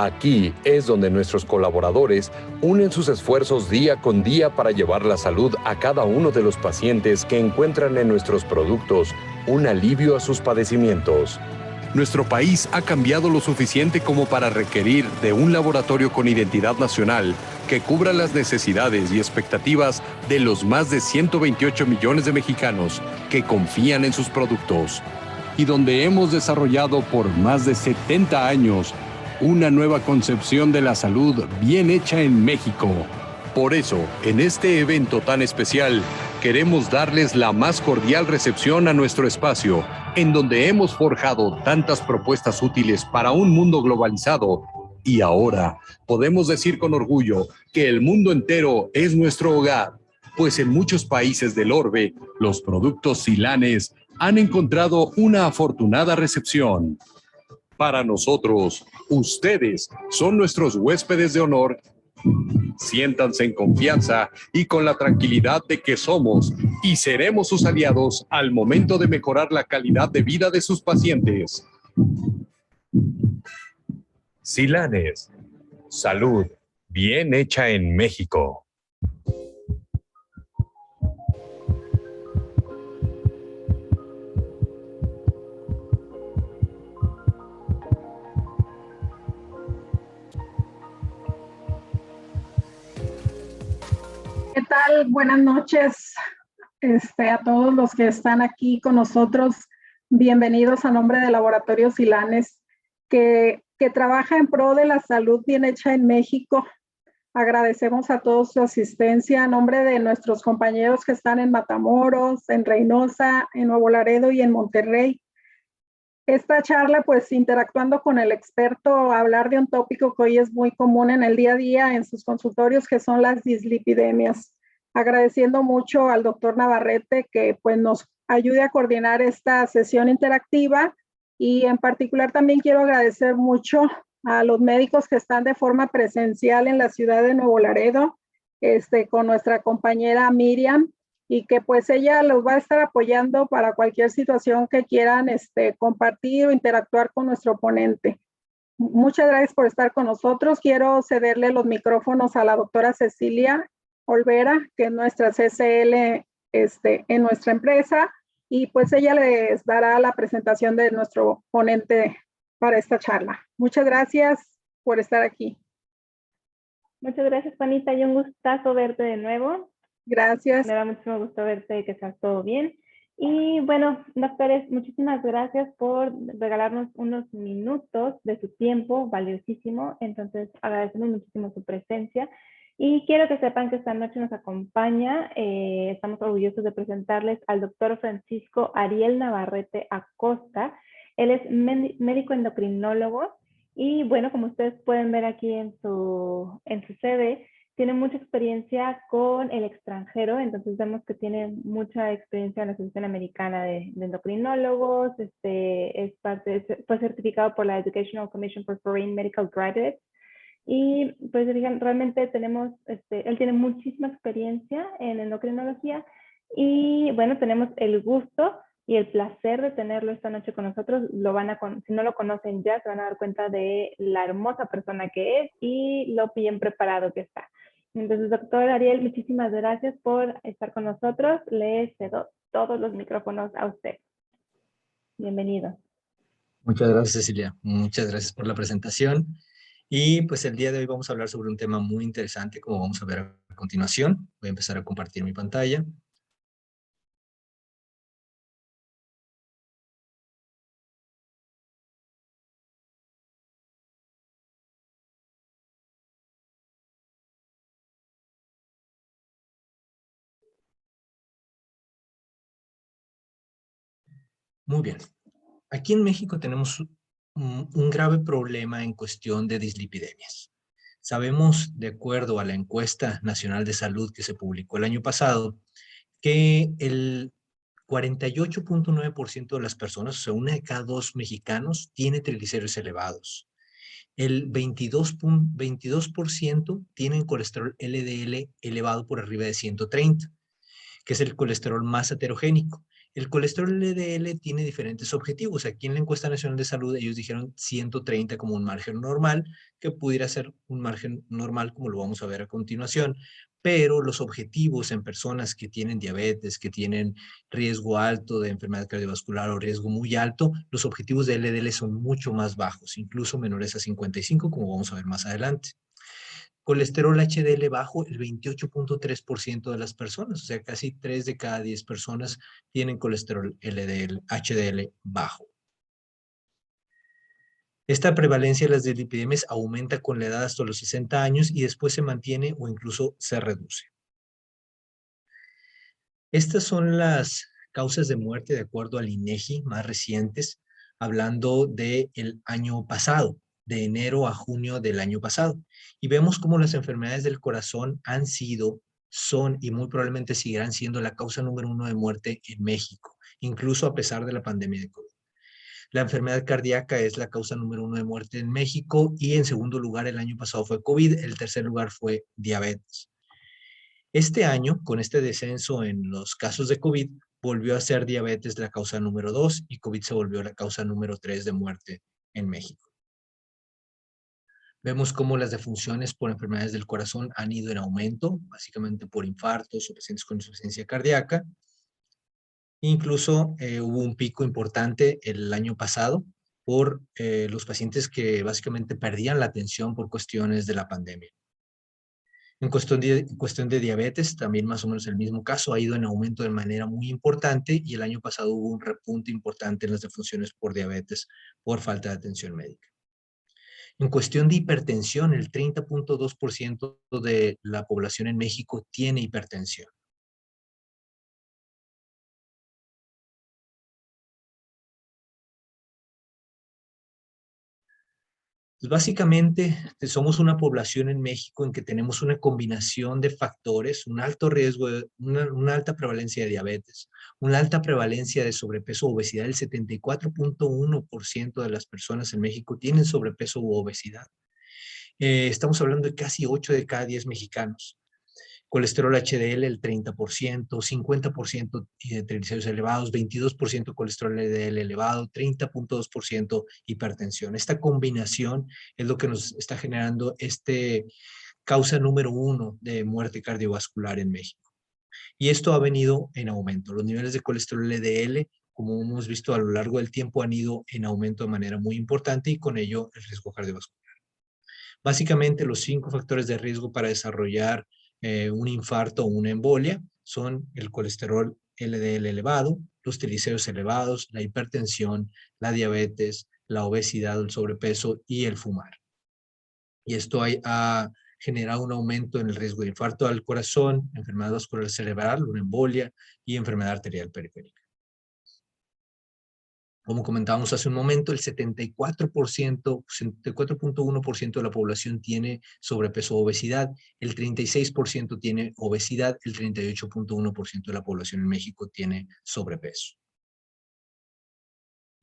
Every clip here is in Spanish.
Aquí es donde nuestros colaboradores unen sus esfuerzos día con día para llevar la salud a cada uno de los pacientes que encuentran en nuestros productos un alivio a sus padecimientos. Nuestro país ha cambiado lo suficiente como para requerir de un laboratorio con identidad nacional que cubra las necesidades y expectativas de los más de 128 millones de mexicanos que confían en sus productos y donde hemos desarrollado por más de 70 años una nueva concepción de la salud bien hecha en México. Por eso, en este evento tan especial, queremos darles la más cordial recepción a nuestro espacio, en donde hemos forjado tantas propuestas útiles para un mundo globalizado. Y ahora podemos decir con orgullo que el mundo entero es nuestro hogar, pues en muchos países del orbe, los productos Silanes han encontrado una afortunada recepción. Para nosotros, ustedes son nuestros huéspedes de honor. Siéntanse en confianza y con la tranquilidad de que somos y seremos sus aliados al momento de mejorar la calidad de vida de sus pacientes. Silanes, salud bien hecha en México. ¿Qué tal? Buenas noches a todos los que están aquí con nosotros. Bienvenidos a nombre de Laboratorio Silanes, que trabaja en pro de la salud bien hecha en México. Agradecemos a todos su asistencia a nombre de nuestros compañeros que están en Matamoros, en Reynosa, en Nuevo Laredo y en Monterrey. Esta charla, pues interactuando con el experto, hablar de un tópico que hoy es muy común en el día a día en sus consultorios, que son las dislipidemias. Agradeciendo mucho al doctor Navarrete que pues nos ayude a coordinar esta sesión interactiva, y en particular también quiero agradecer mucho a los médicos que están de forma presencial en la ciudad de Nuevo Laredo, con nuestra compañera Miriam, y que pues ella los va a estar apoyando para cualquier situación que quieran compartir o interactuar con nuestro ponente. Muchas gracias por estar con nosotros. Quiero cederle los micrófonos a la doctora Cecilia Olvera, que es nuestra CCL en nuestra empresa, y pues ella les dará la presentación de nuestro ponente para esta charla. Muchas gracias por estar aquí. Muchas gracias, Juanita, y un gustazo verte de nuevo. Gracias. Me da muchísimo gusto verte, que estás todo bien. Y bueno, doctores, muchísimas gracias por regalarnos unos minutos de su tiempo, valiosísimo. Entonces, agradecemos muchísimo su presencia. Y quiero que sepan que esta noche nos acompaña, estamos orgullosos de presentarles al doctor Francisco Ariel Navarrete Acosta. Él es médico endocrinólogo y bueno, como ustedes pueden ver aquí en su CV, tiene mucha experiencia con el extranjero, entonces vemos que tiene mucha experiencia en la Asociación Americana de Endocrinólogos, fue certificado por la Educational Commission for Foreign Medical Graduates, y pues realmente tenemos, él tiene muchísima experiencia en endocrinología, y bueno, tenemos el gusto y el placer de tenerlo esta noche con nosotros. Si no lo conocen ya, se van a dar cuenta de la hermosa persona que es y lo bien preparado que está. Entonces, doctor Ariel, muchísimas gracias por estar con nosotros. Le cedo todos los micrófonos a usted. Bienvenido. Muchas gracias, Cecilia. Muchas gracias por la presentación. Y pues el día de hoy vamos a hablar sobre un tema muy interesante, como vamos a ver a continuación. Voy a empezar a compartir mi pantalla. Muy bien. Aquí en México tenemos un grave problema en cuestión de dislipidemias. Sabemos, de acuerdo a la encuesta nacional de salud que se publicó el año pasado, que el 48.9% de las personas, o sea, una de cada dos mexicanos, tiene triglicéridos elevados. El 22% tienen colesterol LDL elevado por arriba de 130, que es el colesterol más heterogénico. El colesterol LDL tiene diferentes objetivos. Aquí en la encuesta nacional de salud ellos dijeron 130 como un margen normal, que pudiera ser un margen normal como lo vamos a ver a continuación, pero los objetivos en personas que tienen diabetes, que tienen riesgo alto de enfermedad cardiovascular o riesgo muy alto, los objetivos de LDL son mucho más bajos, incluso menores a 55, como vamos a ver más adelante. Colesterol HDL bajo, el 28.3% de las personas, o sea, casi 3 de cada 10 personas tienen colesterol HDL bajo. Esta prevalencia de las dislipidemias aumenta con la edad hasta los 60 años y después se mantiene o incluso se reduce. Estas son las causas de muerte de acuerdo al INEGI más recientes, hablando del año pasado, de enero a junio del año pasado. Y vemos cómo las enfermedades del corazón han sido, son y muy probablemente seguirán siendo la causa número 1 de muerte en México, incluso a pesar de la pandemia de COVID. La enfermedad cardíaca es la causa número 1 de muerte en México y en segundo lugar el año pasado fue COVID, el tercer lugar fue diabetes. Este año, con este descenso en los casos de COVID, volvió a ser diabetes la causa número 2 y COVID se volvió la causa número 3 de muerte en México. Vemos cómo las defunciones por enfermedades del corazón han ido en aumento, básicamente por infartos o pacientes con insuficiencia cardíaca. Incluso hubo un pico importante el año pasado por los pacientes que básicamente perdían la atención por cuestiones de la pandemia. En cuestión de diabetes, también más o menos el mismo caso, ha ido en aumento de manera muy importante y el año pasado hubo un repunte importante en las defunciones por diabetes por falta de atención médica. En cuestión de hipertensión, el 30.2% de la población en México tiene hipertensión. Pues básicamente, somos una población en México en que tenemos una combinación de factores, un alto riesgo, una alta prevalencia de diabetes, una alta prevalencia de sobrepeso o obesidad. El 74.1% de las personas en México tienen sobrepeso u obesidad. Estamos hablando de casi 8 de cada 10 mexicanos. Colesterol HDL el 30%, 50% de triglicéridos elevados, 22% colesterol LDL elevado, 30.2% hipertensión. Esta combinación es lo que nos está generando causa número 1 de muerte cardiovascular en México. Y esto ha venido en aumento. Los niveles de colesterol LDL, como hemos visto a lo largo del tiempo, han ido en aumento de manera muy importante y con ello el riesgo cardiovascular. Básicamente, los 5 factores de riesgo para desarrollar un infarto o una embolia son el colesterol LDL elevado, los triglicéridos elevados, la hipertensión, la diabetes, la obesidad, el sobrepeso y el fumar. Y esto ha generado un aumento en el riesgo de infarto al corazón, enfermedad vascular cerebral, una embolia y enfermedad arterial periférica. Como comentábamos hace un momento, el 74.1% de la población tiene sobrepeso o obesidad, el 36% tiene obesidad, el 38.1% de la población en México tiene sobrepeso.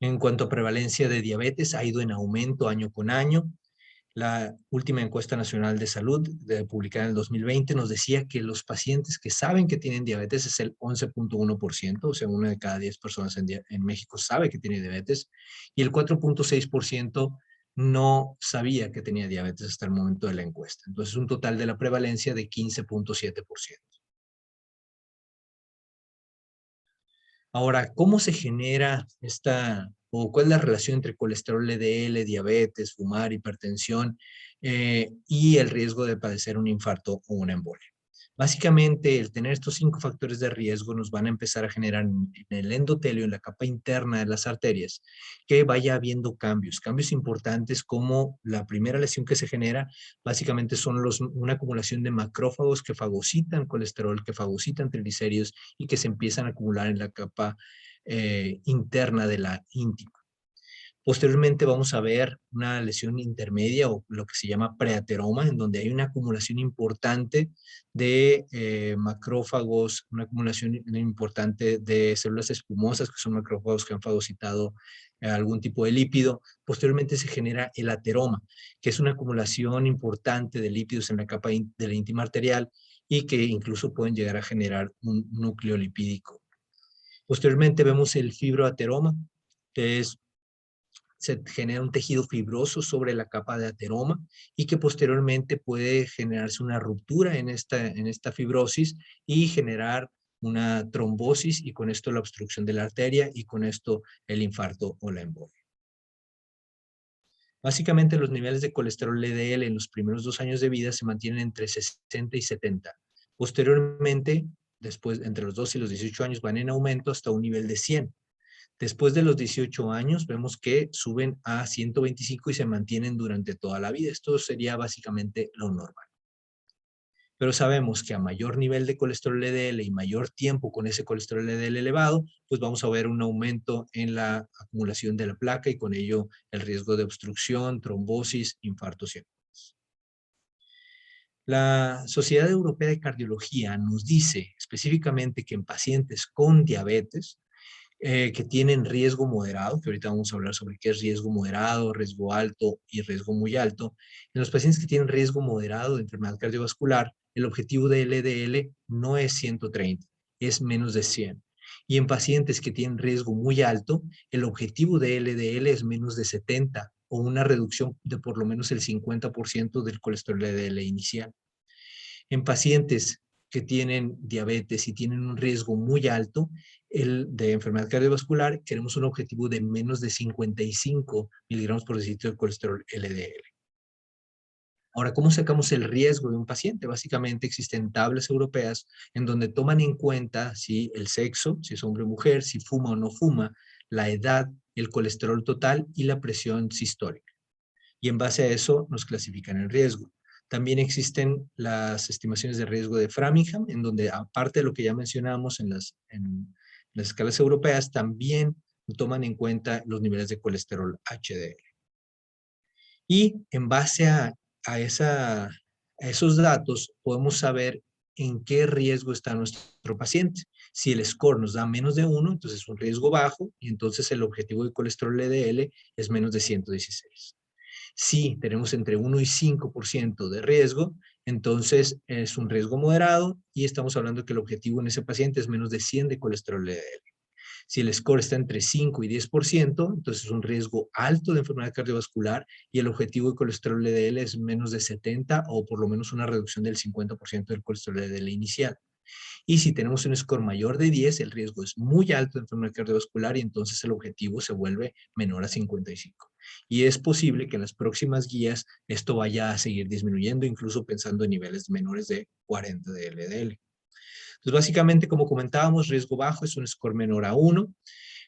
En cuanto a prevalencia de diabetes, ha ido en aumento año con año. La última encuesta nacional de salud, publicada en el 2020, nos decía que los pacientes que saben que tienen diabetes es el 11.1%, o sea, 1 de cada 10 personas en México sabe que tiene diabetes, y el 4.6% no sabía que tenía diabetes hasta el momento de la encuesta. Entonces, un total de la prevalencia de 15.7%. Ahora, ¿cómo se genera o cuál es la relación entre colesterol LDL, diabetes, fumar, hipertensión y el riesgo de padecer un infarto o una embolia? Básicamente, el tener estos 5 factores de riesgo nos van a empezar a generar en el endotelio, en la capa interna de las arterias, que vaya habiendo cambios importantes, como la primera lesión que se genera, básicamente son una acumulación de macrófagos que fagocitan colesterol, que fagocitan triglicéridos y que se empiezan a acumular en la capa interna de la íntima. Posteriormente vamos a ver una lesión intermedia o lo que se llama preateroma, en donde hay una acumulación importante de macrófagos, una acumulación importante de células espumosas, que son macrófagos que han fagocitado algún tipo de lípido. Posteriormente se genera el ateroma, que es una acumulación importante de lípidos en la capa de la íntima arterial y que incluso pueden llegar a generar un núcleo lipídico. Posteriormente vemos el fibroateroma, que se genera un tejido fibroso sobre la capa de ateroma y que posteriormente puede generarse una ruptura en esta fibrosis y generar una trombosis y con esto la obstrucción de la arteria y con esto el infarto o la embolia. Básicamente los niveles de colesterol LDL en los primeros 2 años de vida se mantienen entre 60 y 70. Posteriormente, después entre los 2 y los 18 años van en aumento hasta un nivel de 100. Después de los 18 años vemos que suben a 125 y se mantienen durante toda la vida. Esto sería básicamente lo normal. Pero sabemos que a mayor nivel de colesterol LDL y mayor tiempo con ese colesterol LDL elevado, pues vamos a ver un aumento en la acumulación de la placa y con ello el riesgo de obstrucción, trombosis, infartos y embolismos. La Sociedad Europea de Cardiología nos dice específicamente que en pacientes con diabetes, que tienen riesgo moderado, que ahorita vamos a hablar sobre qué es riesgo moderado, riesgo alto y riesgo muy alto. En los pacientes que tienen riesgo moderado de enfermedad cardiovascular, el objetivo de LDL no es 130, es menos de 100. Y en pacientes que tienen riesgo muy alto, el objetivo de LDL es menos de 70 o una reducción de por lo menos el 50% del colesterol LDL inicial. En pacientes que tienen diabetes y tienen un riesgo muy alto de enfermedad cardiovascular, queremos un objetivo de menos de 55 miligramos por decilitro de colesterol LDL. Ahora, ¿cómo sacamos el riesgo de un paciente? Básicamente existen tablas europeas en donde toman en cuenta si el sexo, si es hombre o mujer, si fuma o no fuma, la edad, el colesterol total y la presión sistólica. Y en base a eso nos clasifican el riesgo. También existen las estimaciones de riesgo de Framingham, en donde aparte de lo que ya mencionamos en las escalas europeas, también toman en cuenta los niveles de colesterol HDL. Y en base a esos datos podemos saber en qué riesgo está nuestro paciente. Si el score nos da menos de 1, entonces es un riesgo bajo y entonces el objetivo de colesterol LDL es menos de 116. Si tenemos entre 1 y 5% de riesgo, entonces es un riesgo moderado y estamos hablando que el objetivo en ese paciente es menos de 100 de colesterol LDL. Si el score está entre 5 y 10%, entonces es un riesgo alto de enfermedad cardiovascular y el objetivo de colesterol LDL es menos de 70 o por lo menos una reducción del 50% del colesterol LDL inicial. Y si tenemos un score mayor de 10, el riesgo es muy alto de enfermedad cardiovascular y entonces el objetivo se vuelve menor a 55. Y es posible que en las próximas guías esto vaya a seguir disminuyendo, incluso pensando en niveles menores de 40 de LDL. Entonces, básicamente, como comentábamos, riesgo bajo es un score menor a 1,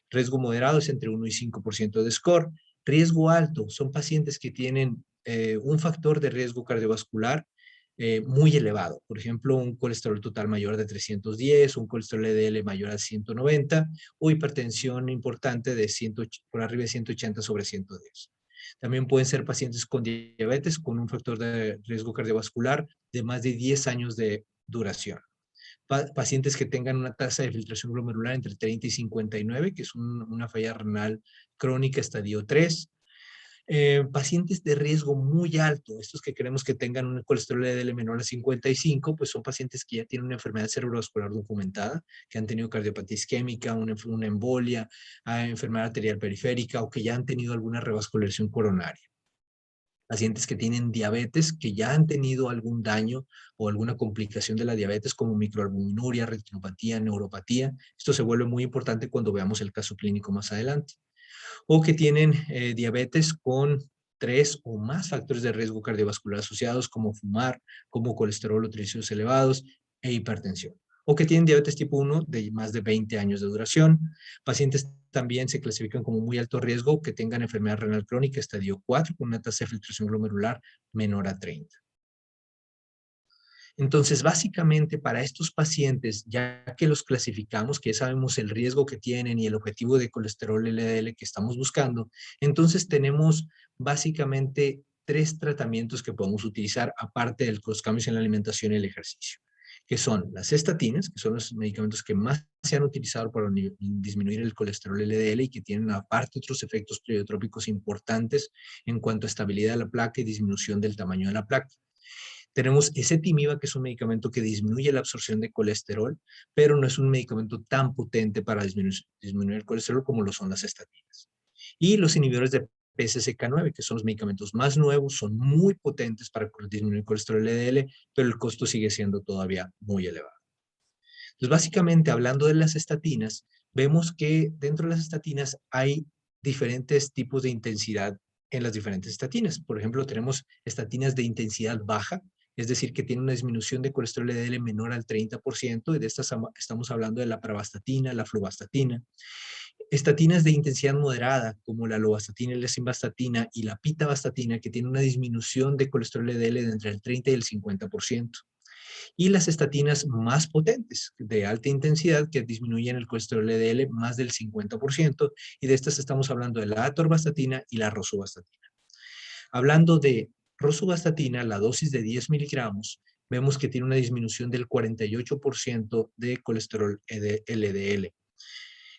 riesgo moderado es entre 1 y 5% de score, riesgo alto son pacientes que tienen un factor de riesgo cardiovascular muy elevado. Por ejemplo, un colesterol total mayor de 310, un colesterol LDL mayor a 190 o hipertensión importante de por arriba de 180 sobre 110. También pueden ser pacientes con diabetes con un factor de riesgo cardiovascular de más de 10 años de duración. Pacientes que tengan una tasa de filtración glomerular entre 30 y 59, que es una falla renal crónica estadio 3. Pacientes de riesgo muy alto, estos que queremos que tengan un colesterol LDL menor a 55, pues son pacientes que ya tienen una enfermedad cerebrovascular documentada, que han tenido cardiopatía isquémica, una embolia, enfermedad arterial periférica o que ya han tenido alguna revascularización coronaria. Pacientes que tienen diabetes, que ya han tenido algún daño o alguna complicación de la diabetes como microalbuminuria, retinopatía, neuropatía. Esto se vuelve muy importante cuando veamos el caso clínico más adelante. O que tienen diabetes con 3 o más factores de riesgo cardiovascular asociados como fumar, como colesterol o triglicéridos elevados e hipertensión. O que tienen diabetes tipo 1 de más de 20 años de duración. Pacientes también se clasifican como muy alto riesgo que tengan enfermedad renal crónica estadio 4 con una tasa de filtración glomerular menor a 30. Entonces, básicamente para estos pacientes, ya que los clasificamos, que ya sabemos el riesgo que tienen y el objetivo de colesterol LDL que estamos buscando, entonces tenemos básicamente 3 tratamientos que podemos utilizar aparte de los cambios en la alimentación y el ejercicio, que son las estatinas, que son los medicamentos que más se han utilizado para disminuir el colesterol LDL y que tienen aparte otros efectos pleiotrópicos importantes en cuanto a estabilidad de la placa y disminución del tamaño de la placa. Tenemos ezetimiba, que es un medicamento que disminuye la absorción de colesterol, pero no es un medicamento tan potente para disminuir el colesterol como lo son las estatinas. Y los inhibidores de PCSK9, que son los medicamentos más nuevos, son muy potentes para disminuir el colesterol LDL, pero el costo sigue siendo todavía muy elevado. Entonces, básicamente, hablando de las estatinas, vemos que dentro de las estatinas hay diferentes tipos de intensidad en las diferentes estatinas. Por ejemplo, tenemos estatinas de intensidad baja, es decir, que tienen una disminución de colesterol LDL menor al 30%, y de estas estamos hablando de la pravastatina, la fluvastatina. Estatinas de intensidad moderada, como la lovastatina, la simvastatina y la pitavastatina, que tienen una disminución de colesterol LDL de entre el 30 y el 50%. Y las estatinas más potentes, de alta intensidad, que disminuyen el colesterol LDL más del 50%, y de estas estamos hablando de la atorvastatina y la rosuvastatina. Hablando de rosuvastatina, la dosis de 10 miligramos, vemos que tiene una disminución del 48% de colesterol LDL.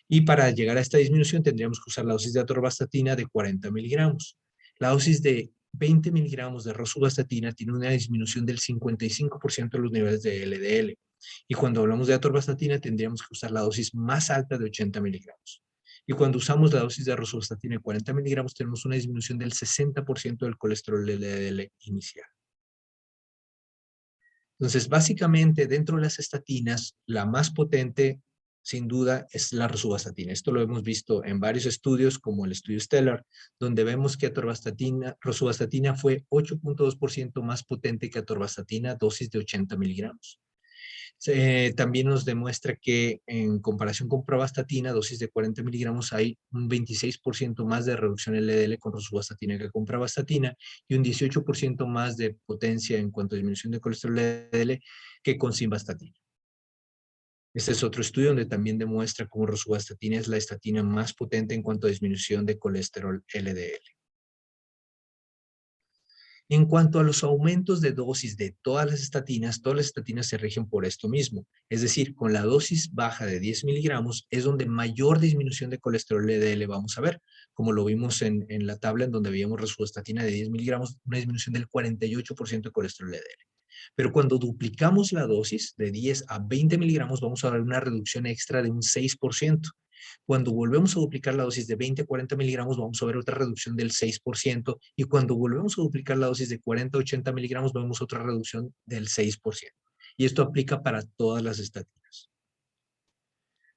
Y para llegar a esta disminución tendríamos que usar la dosis de atorvastatina de 40 miligramos. La dosis de 20 miligramos de rosuvastatina tiene una disminución del 55% de los niveles de LDL. Y cuando hablamos de atorvastatina tendríamos que usar la dosis más alta de 80 miligramos. Y cuando usamos la dosis de rosuvastatina de 40 miligramos tenemos una disminución del 60% del colesterol LDL inicial. Entonces, básicamente, dentro de las estatinas, la más potente, sin duda, es la rosuvastatina. Esto lo hemos visto en varios estudios, como el estudio Stellar, donde vemos que rosuvastatina fue 8.2% más potente que atorvastatina, dosis de 80 miligramos. También nos demuestra que en comparación con pravastatina, dosis de 40 miligramos, hay un 26% más de reducción LDL con rosuvastatina que con pravastatina y un 18% más de potencia en cuanto a disminución de colesterol LDL que con simvastatina. Este es otro estudio donde también demuestra cómo rosuvastatina es la estatina más potente en cuanto a disminución de colesterol LDL. En cuanto a los aumentos de dosis de todas las estatinas se rigen por esto mismo. Es decir, con la dosis baja de 10 miligramos es donde mayor disminución de colesterol LDL vamos a ver, como lo vimos en la tabla en donde veíamos rosuvastatina de 10 miligramos, una disminución del 48% de colesterol LDL. Pero cuando duplicamos la dosis de 10 a 20 miligramos vamos a ver una reducción extra de un 6%. Cuando volvemos a duplicar la dosis de 20 a 40 miligramos, vamos a ver otra reducción del 6%. Y cuando volvemos a duplicar la dosis de 40 a 80 miligramos, vemos otra reducción del 6%. Y esto aplica para todas las estatinas.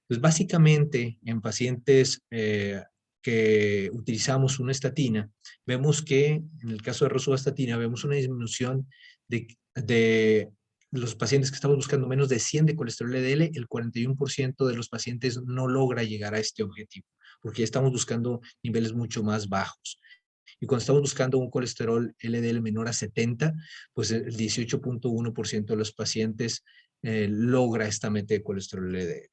Pues básicamente, en pacientes que utilizamos una estatina, vemos que en el caso de rosuvastatina, vemos una disminución de los pacientes que estamos buscando menos de 100 de colesterol LDL, el 41% de los pacientes no logra llegar a este objetivo, porque estamos buscando niveles mucho más bajos. Y cuando estamos buscando un colesterol LDL menor a 70, pues el 18.1% de los pacientes logra esta meta de colesterol LDL.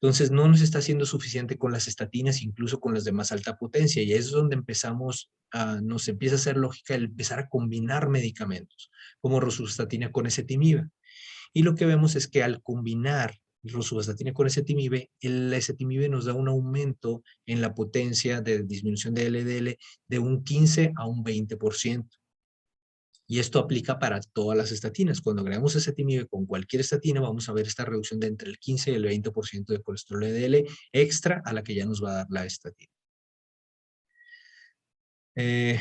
Entonces no nos está haciendo suficiente con las estatinas, incluso con las de más alta potencia, y es donde nos empieza a hacer lógica el empezar a combinar medicamentos, como rosuvastatina con ezetimibe. Y lo que vemos es que al combinar rosuvastatina con ezetimibe, el ezetimibe nos da un aumento en la potencia de disminución de LDL de un 15 a un 20%. Y esto aplica para todas las estatinas. Cuando agregamos ezetimibe con cualquier estatina, vamos a ver esta reducción de entre el 15 y el 20% de colesterol LDL extra a la que ya nos va a dar la estatina. En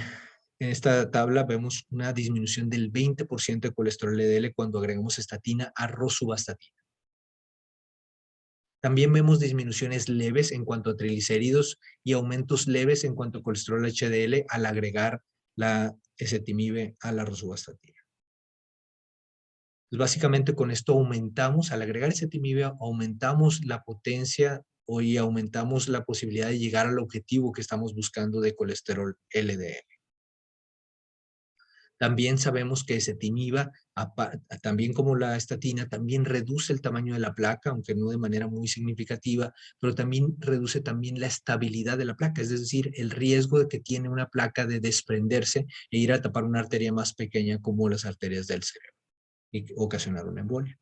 esta tabla vemos una disminución del 20% de colesterol LDL cuando agregamos estatina a rosuvastatina. También vemos disminuciones leves en cuanto a triglicéridos y aumentos leves en cuanto a colesterol HDL al agregar la ezetimibe a la rosuvastatina. Pues básicamente con esto aumentamos, al agregar ezetimibe, aumentamos la potencia y aumentamos la posibilidad de llegar al objetivo que estamos buscando de colesterol LDL. También sabemos que ezetimibe, también como la estatina, también reduce el tamaño de la placa, aunque no de manera muy significativa, pero también reduce también la estabilidad de la placa, es decir, el riesgo de que tiene una placa de desprenderse e ir a tapar una arteria más pequeña como las arterias del cerebro y ocasionar una embolia.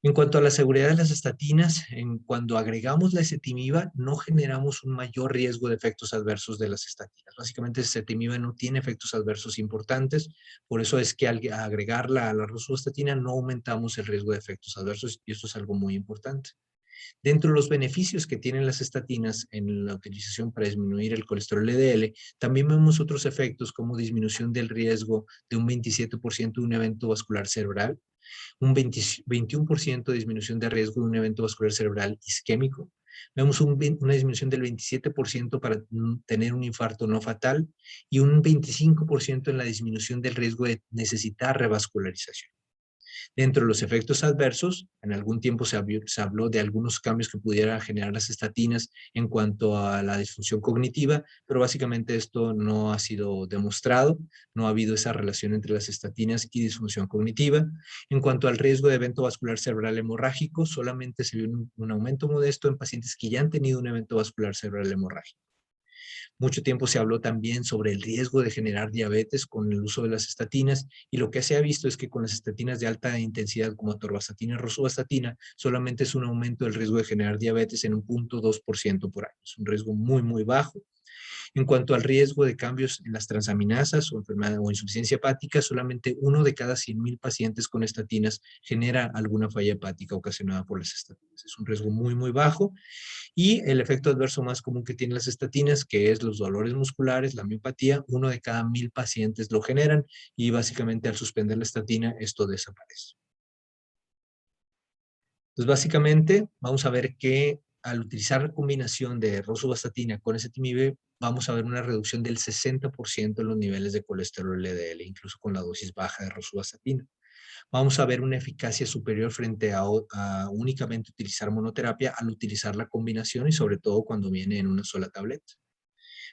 En cuanto a la seguridad de las estatinas, cuando agregamos la ezetimiba, no generamos un mayor riesgo de efectos adversos de las estatinas. Básicamente, la ezetimiba no tiene efectos adversos importantes, por eso es que al agregarla a la rosuvastatina no aumentamos el riesgo de efectos adversos, y esto es algo muy importante. Dentro de los beneficios que tienen las estatinas en la utilización para disminuir el colesterol LDL, también vemos otros efectos como disminución del riesgo de un 27% de un evento vascular cerebral, un 21% de disminución de riesgo de un evento vascular cerebral isquémico. Vemos una disminución del 27% para tener un infarto no fatal y un 25% en la disminución del riesgo de necesitar revascularización. Dentro de los efectos adversos, en algún tiempo se habló de algunos cambios que pudieran generar las estatinas en cuanto a la disfunción cognitiva, pero básicamente esto no ha sido demostrado, no ha habido esa relación entre las estatinas y disfunción cognitiva. En cuanto al riesgo de evento vascular cerebral hemorrágico, solamente se vio un aumento modesto en pacientes que ya han tenido un evento vascular cerebral hemorrágico. Mucho tiempo se habló también sobre el riesgo de generar diabetes con el uso de las estatinas, y lo que se ha visto es que con las estatinas de alta intensidad como atorvastatina y rosuvastatina solamente es un aumento del riesgo de generar diabetes en un 0.2% por año. Es un riesgo muy, muy bajo. En cuanto al riesgo de cambios en las transaminasas o enfermedad o insuficiencia hepática, solamente 1 de cada 100,000 pacientes con estatinas genera alguna falla hepática ocasionada por las estatinas. Es un riesgo muy, muy bajo. Y el efecto adverso más común que tienen las estatinas, que es los dolores musculares, la miopatía, 1 de cada 1,000 pacientes lo generan, y básicamente al suspender la estatina esto desaparece. Entonces básicamente vamos a ver que al utilizar la combinación de rosuvastatina con ezetimibe, vamos a ver una reducción del 60% en los niveles de colesterol LDL, incluso con la dosis baja de rosuvastatina. Vamos a ver una eficacia superior frente a únicamente utilizar monoterapia al utilizar la combinación, y sobre todo cuando viene en una sola tableta.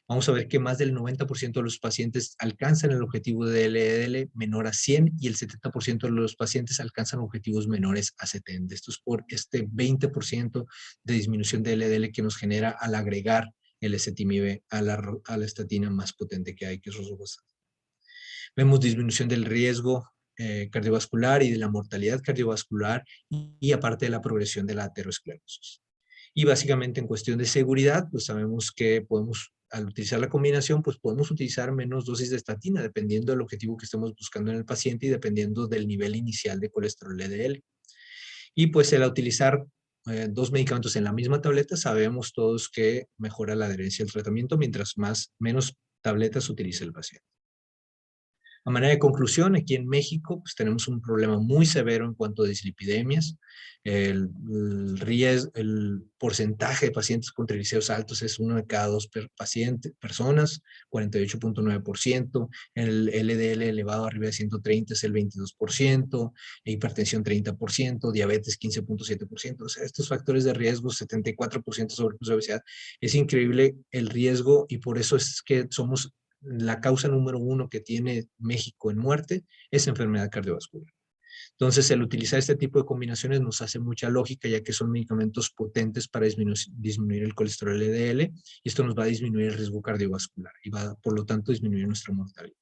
Vamos a ver que más del 90% de los pacientes alcanzan el objetivo de LDL menor a 100 y el 70% de los pacientes alcanzan objetivos menores a 70. Esto es por este 20% de disminución de LDL que nos genera al agregar el ezetimibe a la estatina más potente que hay, que es rosuvastatina. Vemos disminución del riesgo cardiovascular y de la mortalidad cardiovascular, y aparte de la progresión de la aterosclerosis. Y básicamente en cuestión de seguridad, pues sabemos que al utilizar la combinación, pues podemos utilizar menos dosis de estatina, dependiendo del objetivo que estemos buscando en el paciente y dependiendo del nivel inicial de colesterol LDL. Y pues al utilizar 2 medicamentos en la misma tableta, sabemos todos que mejora la adherencia al tratamiento mientras menos tabletas utilice el paciente. A manera de conclusión, aquí en México pues tenemos un problema muy severo en cuanto a dislipidemias. El porcentaje de pacientes con triglicéridos altos es 1 de cada 2 personas, 48.9%. El LDL elevado arriba de 130 es el 22%, hipertensión 30%, diabetes 15.7%. O sea, estos factores de riesgo, 74% sobrepeso y obesidad. Es increíble el riesgo, y por eso es que somos la causa número 1 que tiene México en muerte es enfermedad cardiovascular. Entonces, el utilizar este tipo de combinaciones nos hace mucha lógica, ya que son medicamentos potentes para disminuir el colesterol LDL, y esto nos va a disminuir el riesgo cardiovascular y va, por lo tanto, a disminuir nuestra mortalidad.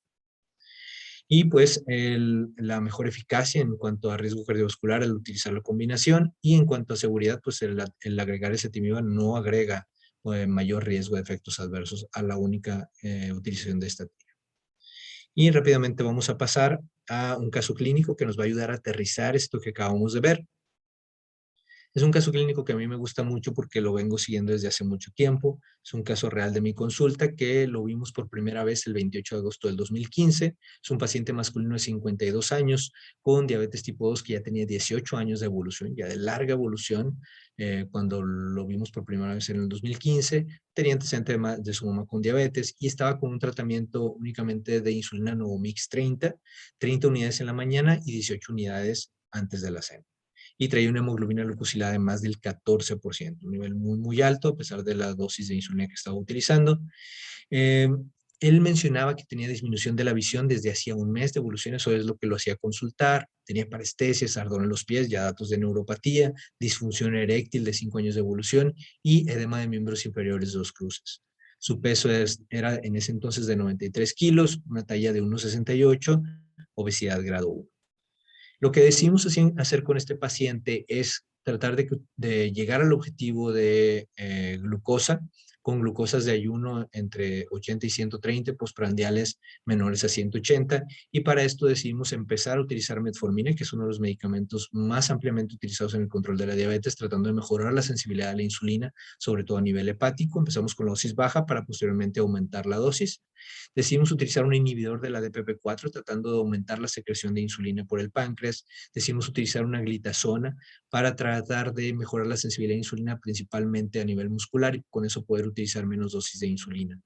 Y pues la mejor eficacia en cuanto a riesgo cardiovascular al utilizar la combinación, y en cuanto a seguridad, pues el agregar ezetimiba no agrega mayor riesgo de efectos adversos a la única utilización de estatina. Y rápidamente vamos a pasar a un caso clínico que nos va a ayudar a aterrizar esto que acabamos de ver. Es un caso clínico que a mí me gusta mucho porque lo vengo siguiendo desde hace mucho tiempo. Es un caso real de mi consulta que lo vimos por primera vez el 28 de agosto del 2015. Es un paciente masculino de 52 años con diabetes tipo 2 que ya tenía 18 años de evolución, ya de larga evolución. Cuando lo vimos por primera vez en el 2015, tenía antecedente de su mamá con diabetes y estaba con un tratamiento únicamente de insulina Novomix 30 unidades en la mañana y 18 unidades antes de la cena. Y traía una hemoglobina glucosilada de más del 14%, un nivel muy, muy alto a pesar de la dosis de insulina que estaba utilizando. Él mencionaba que tenía disminución de la visión desde hacía un mes de evolución, eso es lo que lo hacía consultar. Tenía parestesias, ardor en los pies, ya datos de neuropatía, disfunción eréctil de 5 años de evolución y edema de miembros inferiores de 2 cruces. Su peso era en ese entonces de 93 kilos, una talla de 1,68, obesidad grado 1. Lo que decidimos hacer con este paciente es tratar de llegar al objetivo de glucosa, con glucosas de ayuno entre 80 y 130, postprandiales menores a 180, y para esto decidimos empezar a utilizar metformina, que es uno de los medicamentos más ampliamente utilizados en el control de la diabetes, tratando de mejorar la sensibilidad a la insulina, sobre todo a nivel hepático. Empezamos con la dosis baja para posteriormente aumentar la dosis. Decidimos utilizar un inhibidor de la DPP-4, tratando de aumentar la secreción de insulina por el páncreas. Decidimos utilizar una glitazona para tratar de mejorar la sensibilidad a insulina, principalmente a nivel muscular, y con eso poder utilizar menos dosis de insulina.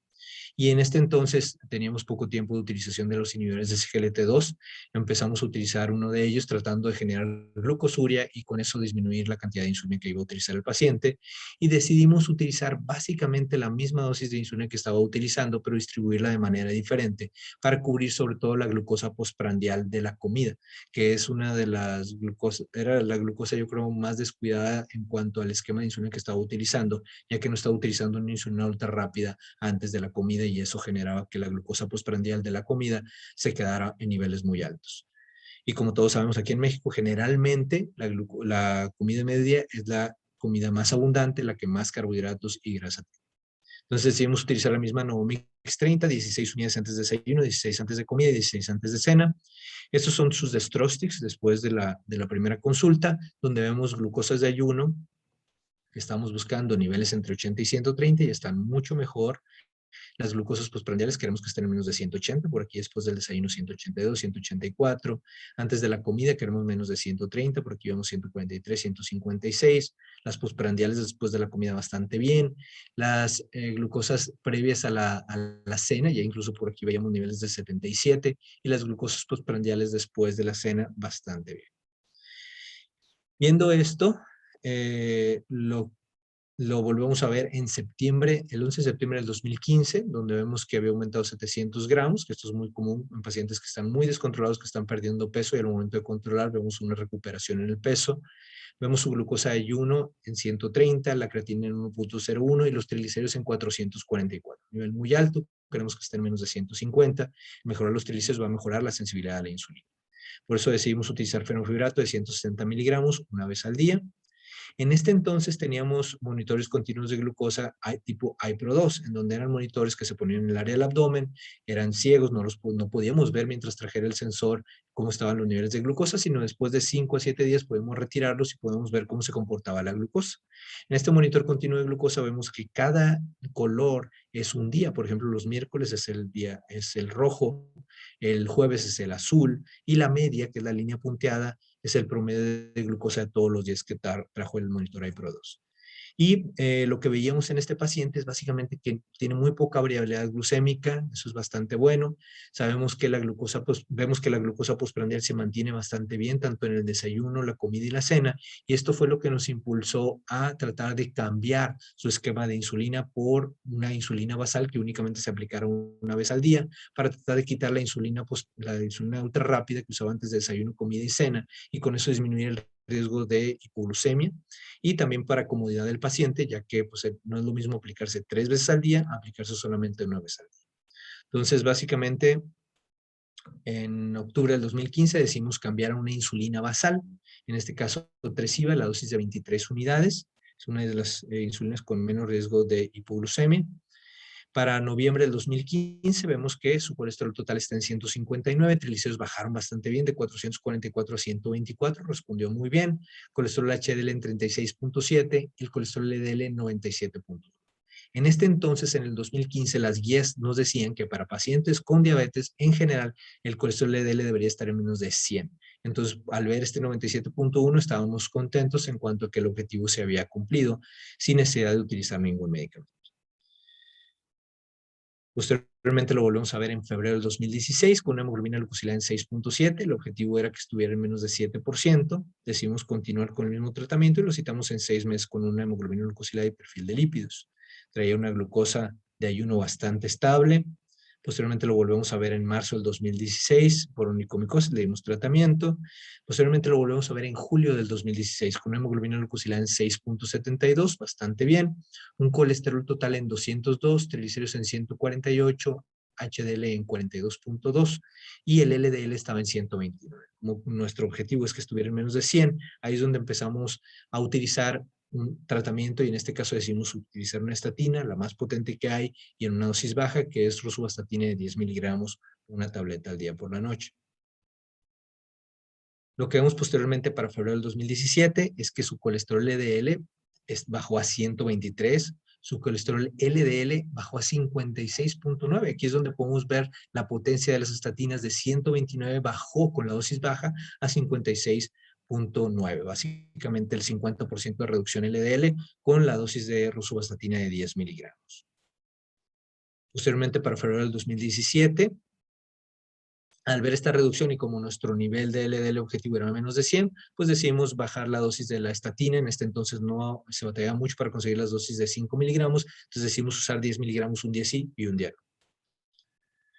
Y en este entonces teníamos poco tiempo de utilización de los inhibidores de SGLT2. Empezamos a utilizar uno de ellos tratando de generar glucosuria y con eso disminuir la cantidad de insulina que iba a utilizar el paciente. Y decidimos utilizar básicamente la misma dosis de insulina que estaba utilizando, pero distribuirla de manera diferente para cubrir sobre todo la glucosa postprandial de la comida, que es una de las glucosas, era la glucosa yo creo más descuidada en cuanto al esquema de insulina que estaba utilizando, ya que no estaba utilizando una insulina ultra rápida antes de la comida, y eso generaba que la glucosa postprandial de la comida se quedara en niveles muy altos. Y como todos sabemos, aquí en México generalmente la comida media es la comida más abundante, la que más carbohidratos y grasa tiene. Entonces decidimos utilizar la misma Novomix 30, 16 unidades antes de desayuno, 16 antes de comida y 16 antes de cena. Estos son sus Destrostics después de la primera consulta, donde vemos glucosas de ayuno, que estamos buscando niveles entre 80 y 130 y están mucho mejor. Las glucosas postprandiales queremos que estén en menos de 180, por aquí después del desayuno 182, 184. Antes de la comida queremos menos de 130, por aquí vemos 143, 156. Las postprandiales después de la comida bastante bien. Las glucosas previas a la cena, ya incluso por aquí veíamos niveles de 77. Y las glucosas postprandiales después de la cena bastante bien. Viendo esto, lo volvemos a ver en septiembre, el 11 de septiembre del 2015, donde vemos que había aumentado 700 gramos, que esto es muy común en pacientes que están muy descontrolados, que están perdiendo peso, y al momento de controlar vemos una recuperación en el peso. Vemos su glucosa de ayuno en 130, la creatina en 1.01 y los triglicéridos en 444. Nivel muy alto, queremos que estén en menos de 150. Mejorar los triglicéridos va a mejorar la sensibilidad a la insulina. Por eso decidimos utilizar fenofibrato de 160 miligramos una vez al día. En este entonces teníamos monitores continuos de glucosa tipo iPro2, en donde eran monitores que se ponían en el área del abdomen, eran ciegos, no podíamos ver mientras trajera el sensor cómo estaban los niveles de glucosa, sino después de 5 a 7 días podemos retirarlos y podemos ver cómo se comportaba la glucosa. En este monitor continuo de glucosa vemos que cada color es un día. Por ejemplo, los miércoles es el rojo, el jueves es el azul, y la media, que es la línea punteada, es el promedio de glucosa de todos los días que trajo el monitor iPro2. Y lo que veíamos en este paciente es básicamente que tiene muy poca variabilidad glucémica, eso es bastante bueno. Sabemos que vemos que la glucosa postprandial se mantiene bastante bien, tanto en el desayuno, la comida y la cena, y esto fue lo que nos impulsó a tratar de cambiar su esquema de insulina por una insulina basal que únicamente se aplicara una vez al día, para tratar de quitar la insulina ultra rápida que usaba antes de desayuno, comida y cena, y con eso disminuir el riesgo de hipoglucemia, y también para comodidad del paciente, ya que pues, no es lo mismo aplicarse 3 veces al día, aplicarse solamente una vez al día. Entonces, básicamente, en octubre del 2015 decidimos cambiar a una insulina basal, en este caso Tresiba, la dosis de 23 unidades, es una de las insulinas con menos riesgo de hipoglucemia. Para noviembre del 2015 vemos que su colesterol total está en 159, triglicéridos bajaron bastante bien de 444 a 124, respondió muy bien, colesterol HDL en 36.7 y el colesterol LDL en 97.1. En este entonces, en el 2015, las guías nos decían que para pacientes con diabetes, en general, el colesterol LDL debería estar en menos de 100. Entonces, al ver este 97.1, estábamos contentos en cuanto a que el objetivo se había cumplido, sin necesidad de utilizar ningún medicamento. Posteriormente lo volvemos a ver en febrero del 2016 con una hemoglobina glucosilada en 6.7. El objetivo era que estuviera en menos de 7%. Decidimos continuar con el mismo tratamiento y lo citamos en 6 meses con una hemoglobina glucosilada y perfil de lípidos. Traía una glucosa de ayuno bastante estable. Posteriormente lo volvemos a ver en marzo del 2016 por onicomicosis, le dimos tratamiento. Posteriormente lo volvemos a ver en julio del 2016 con una hemoglobina glucosilada en 6.72, bastante bien. Un colesterol total en 202, triglicéridos en 148, HDL en 42.2 y el LDL estaba en 129. Como nuestro objetivo es que estuviera en menos de 100, ahí es donde empezamos a utilizar un tratamiento y en este caso decidimos utilizar una estatina, la más potente que hay y en una dosis baja, que es rosuvastatina de 10 miligramos, una tableta al día por la noche. Lo que vemos posteriormente para febrero del 2017 es que su colesterol LDL bajó a 123, su colesterol LDL bajó a 56.9. Aquí es donde podemos ver la potencia de las estatinas. De 129 bajó con la dosis baja a 56.9. Básicamente el 50% de reducción LDL con la dosis de rosuvastatina de 10 miligramos. Posteriormente para febrero del 2017, al ver esta reducción y como nuestro nivel de LDL objetivo era menos de 100, pues decidimos bajar la dosis de la estatina. En este entonces no se batallaba mucho para conseguir las dosis de 5 miligramos, entonces decidimos usar 10 miligramos un día sí y un día no.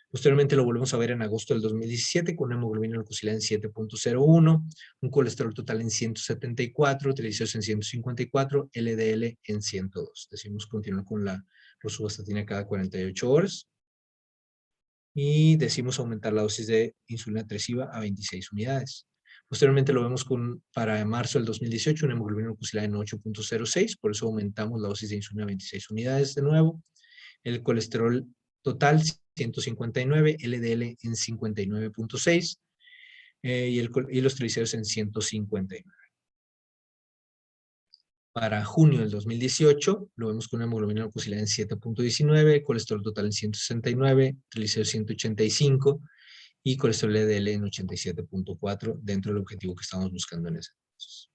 Posteriormente lo volvemos a ver en agosto del 2017 con una hemoglobina glucosilada en 7.01, un colesterol total en 174, triglicéridos en 154, LDL en 102. Decidimos continuar con la rosuvastatina cada 48 horas. Y decimos aumentar la dosis de insulina tresiva a 26 unidades. Posteriormente lo vemos para marzo del 2018, una hemoglobina glucosilada en 8.06, por eso aumentamos la dosis de insulina a 26 unidades de nuevo. El colesterol total 159, LDL en 59.6 y los triglicéridos en 159. Para junio del 2018, lo vemos con una hemoglobina glucosilada en 7.19, colesterol total en 169, triglicéridos 185 y colesterol LDL en 87.4 dentro del objetivo que estamos buscando en ese entonces.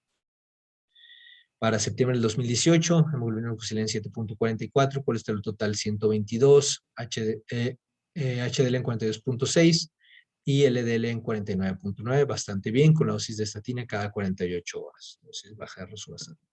Para septiembre del 2018, hemoglobina glucosilada en 7.44, colesterol total 122, HDL en 42.6 y LDL en 49.9, bastante bien, con la dosis de estatina cada 48 horas. Entonces, baja de rosuvastatina.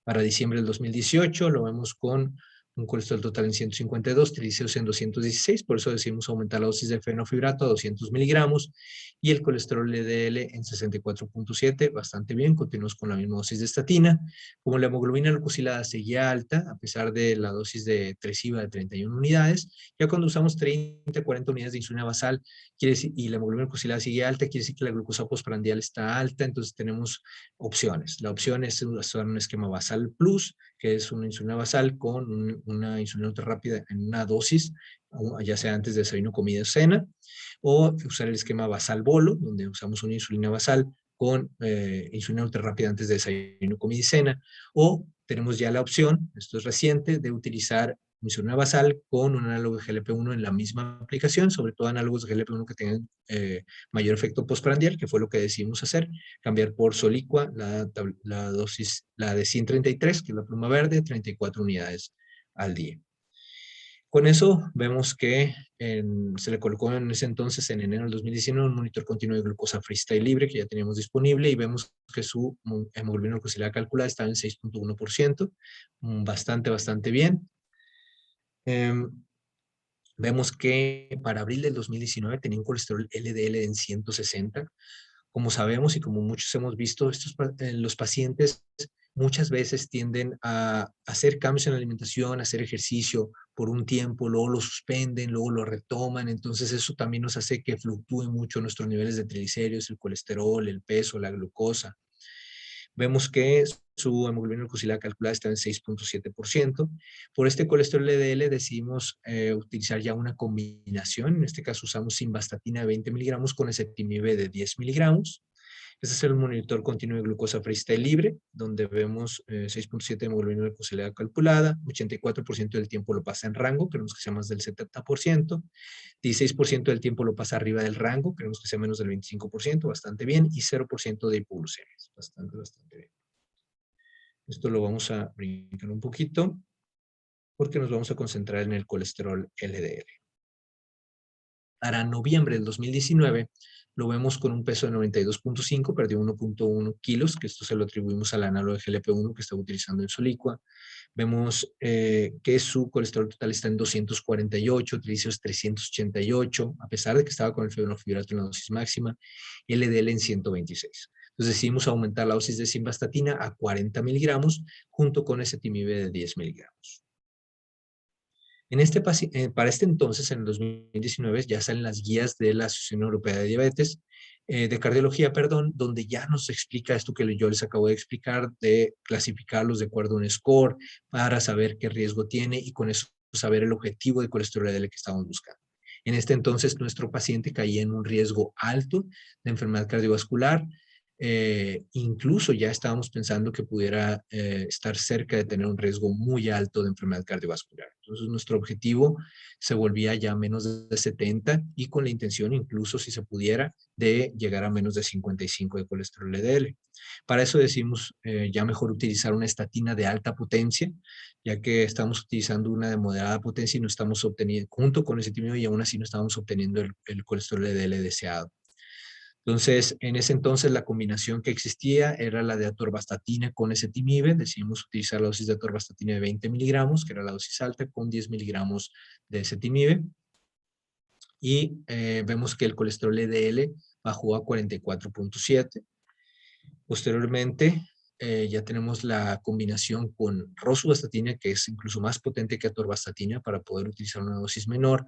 Para diciembre del 2018 lo vemos con un colesterol total en 152, triglicéridos en 216, por eso decidimos aumentar la dosis de fenofibrato a 200 miligramos y el colesterol LDL en 64.7, bastante bien, continuamos con la misma dosis de estatina. Como la hemoglobina glucosilada seguía alta, a pesar de la dosis de tresiva de 31 unidades, ya cuando usamos 30, 40 unidades de insulina basal quiere decir, y la hemoglobina glucosilada sigue alta, quiere decir que la glucosa postprandial está alta, entonces tenemos opciones. La opción es usar un esquema basal plus, que es una insulina basal con una insulina ultra rápida en una dosis, ya sea antes de desayuno, comida o cena, o usar el esquema basal bolo, donde usamos una insulina basal con insulina ultra rápida antes de desayuno, comida y cena, o tenemos ya la opción, esto es reciente, de utilizar insulina basal con un análogo de GLP-1 en la misma aplicación, sobre todo análogos de GLP-1 que tengan mayor efecto postprandial, que fue lo que decidimos hacer, cambiar por Soliqua la dosis, la de 133, que es la pluma verde, 34 unidades al día. Con eso vemos que se le colocó en ese entonces, en enero del 2019, un monitor continuo de glucosa freestyle libre que ya teníamos disponible y vemos que su hemoglobina glucosilada calculada estaba en 6.1%, bastante bien. Vemos que para abril del 2019 tenía un colesterol LDL en 160. Como sabemos y como muchos hemos visto, los pacientes muchas veces tienden a hacer cambios en la alimentación, a hacer ejercicio por un tiempo, luego lo suspenden, luego lo retoman. Entonces eso también nos hace que fluctúen mucho nuestros niveles de triglicéridos, el colesterol, el peso, la glucosa. Vemos que su hemoglobina glucosilada calculada está en 6.7%. Por este colesterol LDL decidimos utilizar ya una combinación. En este caso usamos simvastatina de 20 miligramos con ezetimibe de 10 miligramos. Este es el monitor continuo de glucosa freestyle libre, donde vemos 6.7 de hemoglobina glucosilada calculada, 84% del tiempo lo pasa en rango, queremos que sea más del 70%, 16% del tiempo lo pasa arriba del rango, queremos que sea menos del 25%, bastante bien, y 0% de hipoglucemias, bastante bien. Esto lo vamos a brincar un poquito, porque nos vamos a concentrar en el colesterol LDL. Para noviembre del 2019, lo vemos con un peso de 92.5, perdió 1.1 kilos, que esto se lo atribuimos al análogo de GLP-1 que estaba utilizando en Soliqua. Vemos que su colesterol total está en 248, triglicéridos 388, a pesar de que estaba con el fenofibrato en la dosis máxima, LDL en 126. Entonces decidimos aumentar la dosis de simvastatina a 40 miligramos junto con ezetimibe de 10 miligramos. Para este entonces, en el 2019, ya salen las guías de la Asociación Europea de Diabetes, de Cardiología, perdón, donde ya nos explica esto que yo les acabo de explicar, de clasificarlos de acuerdo a un score para saber qué riesgo tiene y con eso saber el objetivo de colesterol LDL que estamos buscando. En este entonces, nuestro paciente caía en un riesgo alto de enfermedad cardiovascular. Incluso ya estábamos pensando que pudiera estar cerca de tener un riesgo muy alto de enfermedad cardiovascular. Entonces nuestro objetivo se volvía ya menos de 70 y con la intención incluso si se pudiera de llegar a menos de 55 de colesterol LDL. Para eso decimos ya mejor utilizar una estatina de alta potencia, ya que estamos utilizando una de moderada potencia y no estamos obteniendo, junto con ese ezetimibe, y aún así no estamos obteniendo el colesterol LDL deseado. Entonces, en ese entonces la combinación que existía era la de atorvastatina con ezetimibe. Decidimos utilizar la dosis de atorvastatina de 20 miligramos, que era la dosis alta, con 10 miligramos de ezetimibe. Y vemos que el colesterol LDL bajó a 44.7. Posteriormente, ya tenemos la combinación con rosuvastatina, que es incluso más potente que atorvastatina para poder utilizar una dosis menor.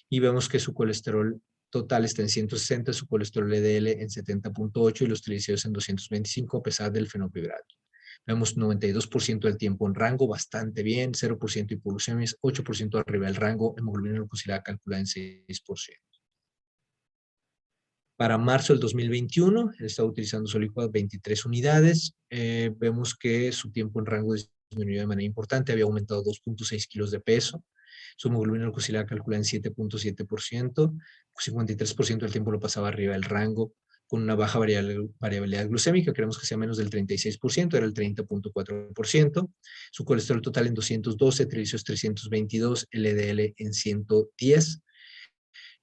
Y vemos que su colesterol total está en 160, su colesterol LDL en 70.8 y los triglicéridos en 225 a pesar del fenofibrato. Vemos 92% del tiempo en rango, bastante bien, 0% hipoglucemias, 8% arriba del rango, hemoglobina glucosilada calculada en 6%. Para marzo del 2021, él estaba utilizando Soliquad 23 unidades. Vemos que su tiempo en rango disminuyó de manera importante, había aumentado 2.6 kilos de peso. Su hemoglobina glucosilada calculada en 7.7%, 53% del tiempo lo pasaba arriba del rango, con una baja variabilidad glucémica, creemos que sea menos del 36%, era el 30.4%. Su colesterol total en 212, triglicéridos 322, LDL en 110.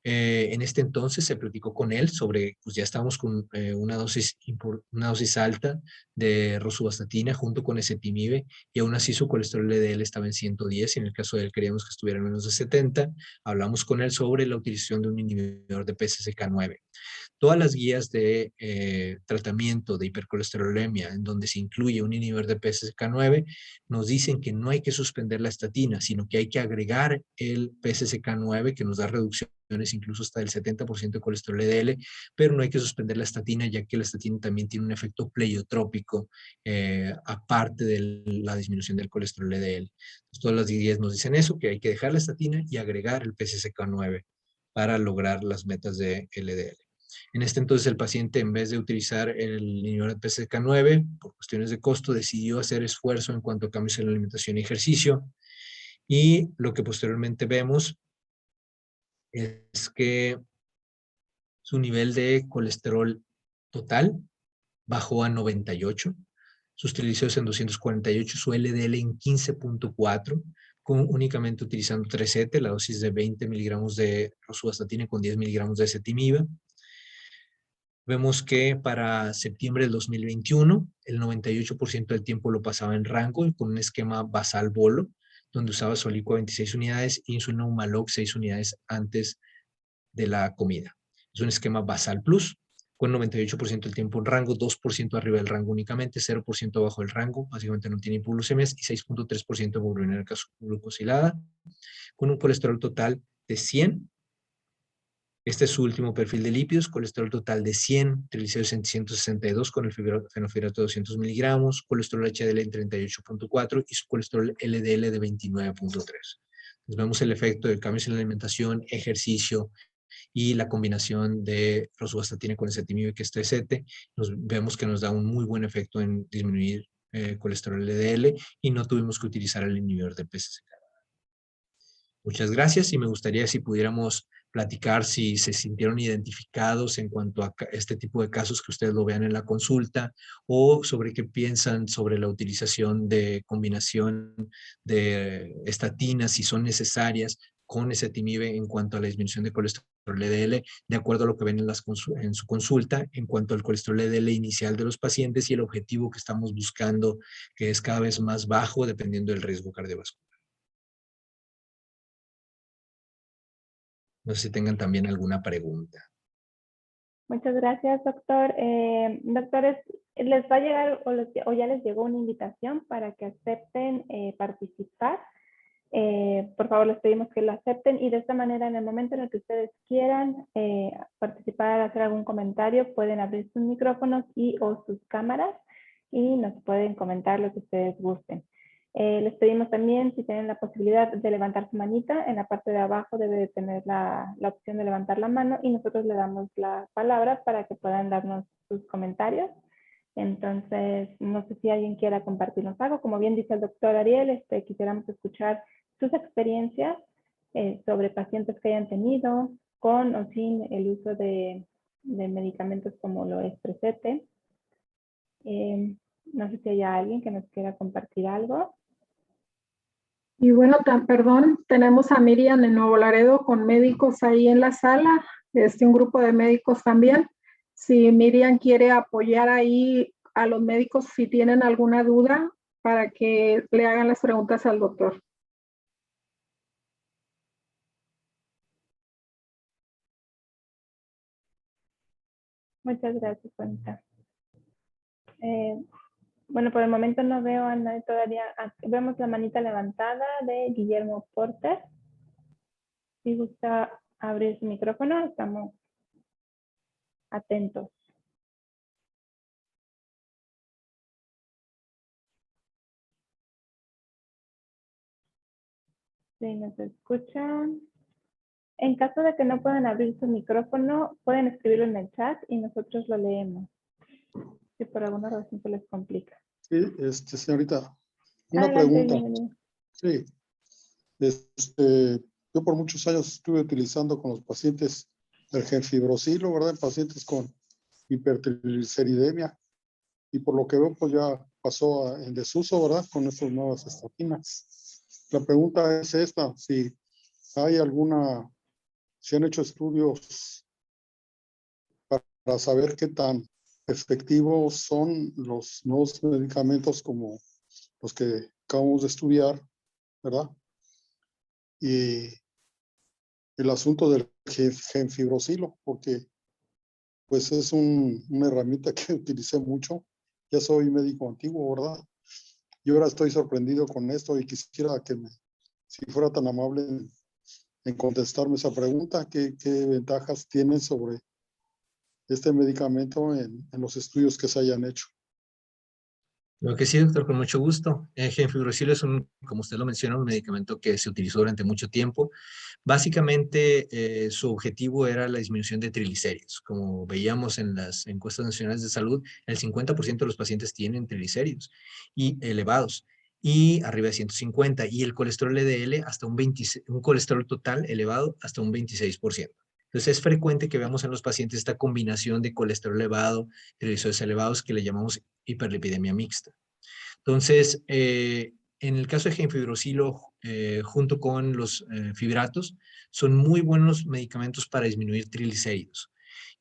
En este entonces se platicó con él sobre, pues ya estábamos con una dosis alta de rosuvastatina junto con ezetimibe y aún así su colesterol LDL estaba en 110 y en el caso de él queríamos que estuviera en menos de 70. Hablamos con él sobre la utilización de un inhibidor de PCSK9. Todas las guías de tratamiento de hipercolesterolemia en donde se incluye un inhibidor de PCSK9 nos dicen que no hay que suspender la estatina, sino que hay que agregar el PCSK9 que nos da reducciones incluso hasta del 70% de colesterol LDL, pero no hay que suspender la estatina ya que la estatina también tiene un efecto pleiotrópico aparte de la disminución del colesterol LDL. Entonces, todas las guías nos dicen eso, que hay que dejar la estatina y agregar el PCSK9 para lograr las metas de LDL. En este entonces el paciente, en vez de utilizar el inhibidor de PCSK9, por cuestiones de costo, decidió hacer esfuerzo en cuanto a cambios en la alimentación y ejercicio. Y lo que posteriormente vemos es que su nivel de colesterol total bajó a 98, sus triglicéridos en 248, su LDL en 15.4, únicamente utilizando 3-7, la dosis de 20 miligramos de rosuvastatina con 10 miligramos de ezetimibe. Vemos que para septiembre del 2021, el 98% del tiempo lo pasaba en rango y con un esquema basal bolo, donde usaba Soliqua 26 unidades y insulina Humalog 6 unidades antes de la comida. Es un esquema basal plus, con 98% del tiempo en rango, 2% arriba del rango únicamente, 0% abajo del rango, básicamente no tiene hipoglucemias, y 6.3% hemoglobina glucosilada, con un colesterol total de 100. Este es su último perfil de lípidos, colesterol total de 100, triglicéridos en 162 con el fenofibrato de 200 miligramos, colesterol HDL en 38.4 y su colesterol LDL de 29.3. Entonces vemos el efecto de cambios en la alimentación, ejercicio y la combinación de rosuvastatina con ezetimibe, que es 3-7, vemos que nos da un muy buen efecto en disminuir colesterol LDL y no tuvimos que utilizar el inhibidor de PCSK. Muchas gracias y me gustaría si pudiéramos platicar si se sintieron identificados en cuanto a este tipo de casos que ustedes lo vean en la consulta o sobre qué piensan sobre la utilización de combinación de estatinas, si son necesarias con ezetimibe en cuanto a la disminución de colesterol LDL, de acuerdo a lo que ven en su consulta, en cuanto al colesterol LDL inicial de los pacientes y el objetivo que estamos buscando, que es cada vez más bajo dependiendo del riesgo cardiovascular. No sé si tengan también alguna pregunta. Muchas gracias, doctor. Doctores, ¿les va a llegar o ya les llegó una invitación para que acepten participar Por favor, les pedimos que lo acepten y de esta manera, en el momento en el que ustedes quieran participar, hacer algún comentario, pueden abrir sus micrófonos y o sus cámaras y nos pueden comentar lo que ustedes gusten. Les pedimos también, si tienen la posibilidad de levantar su manita, en la parte de abajo debe de tener la opción de levantar la mano y nosotros le damos la palabra para que puedan darnos sus comentarios. Entonces, no sé si alguien quiera compartirnos algo. Como bien dice el doctor Ariel, quisiéramos escuchar sus experiencias sobre pacientes que hayan tenido con o sin el uso de medicamentos como lo es Presete. No sé si hay alguien que nos quiera compartir algo. Y bueno, perdón, tenemos a Miriam en Nuevo Laredo con médicos ahí en la sala, un grupo de médicos también. Si Miriam quiere apoyar ahí a los médicos si tienen alguna duda para que le hagan las preguntas al doctor. Muchas gracias, Juanita. Bueno, por el momento no veo a nadie todavía. Vemos la manita levantada de Guillermo Porter. Si gusta abrir su micrófono, estamos atentos. Si nos escuchan. En caso de que no puedan abrir su micrófono, pueden escribirlo en el chat y nosotros lo leemos. Si por alguna razón se les complica. Sí, señorita, una Adelante, pregunta. bienvenido. Sí, yo por muchos años estuve utilizando con los pacientes el gemfibrosilo, ¿verdad? En pacientes con hipertrigliceridemia. Y por lo que veo, pues ya pasó en desuso, ¿verdad? Con estas nuevas estatinas. La pregunta es esta, si hay si han hecho estudios para saber qué tan efectivos son los nuevos medicamentos como los que acabamos de estudiar, ¿verdad? Y el asunto del gemfibrosilo, porque pues es una herramienta que utilicé mucho. Ya soy médico antiguo, ¿verdad? Y ahora estoy sorprendido con esto y quisiera si fuera tan amable en contestarme esa pregunta, ¿qué ventajas tiene sobre este medicamento en los estudios que se hayan hecho? Lo que sí, doctor, con mucho gusto. Gemfibrosilo es como usted lo menciona, un medicamento que se utilizó durante mucho tiempo. Básicamente, su objetivo era la disminución de triglicéridos. Como veíamos en las encuestas nacionales de salud, el 50% de los pacientes tienen triglicéridos y elevados y arriba de 150, y el colesterol LDL hasta un colesterol total elevado hasta un 26%. Entonces es frecuente que veamos en los pacientes esta combinación de colesterol elevado, triglicéridos elevados, que le llamamos hiperlipidemia mixta. Entonces, en el caso de gemfibrosilo, junto con los fibratos, son muy buenos medicamentos para disminuir triglicéridos.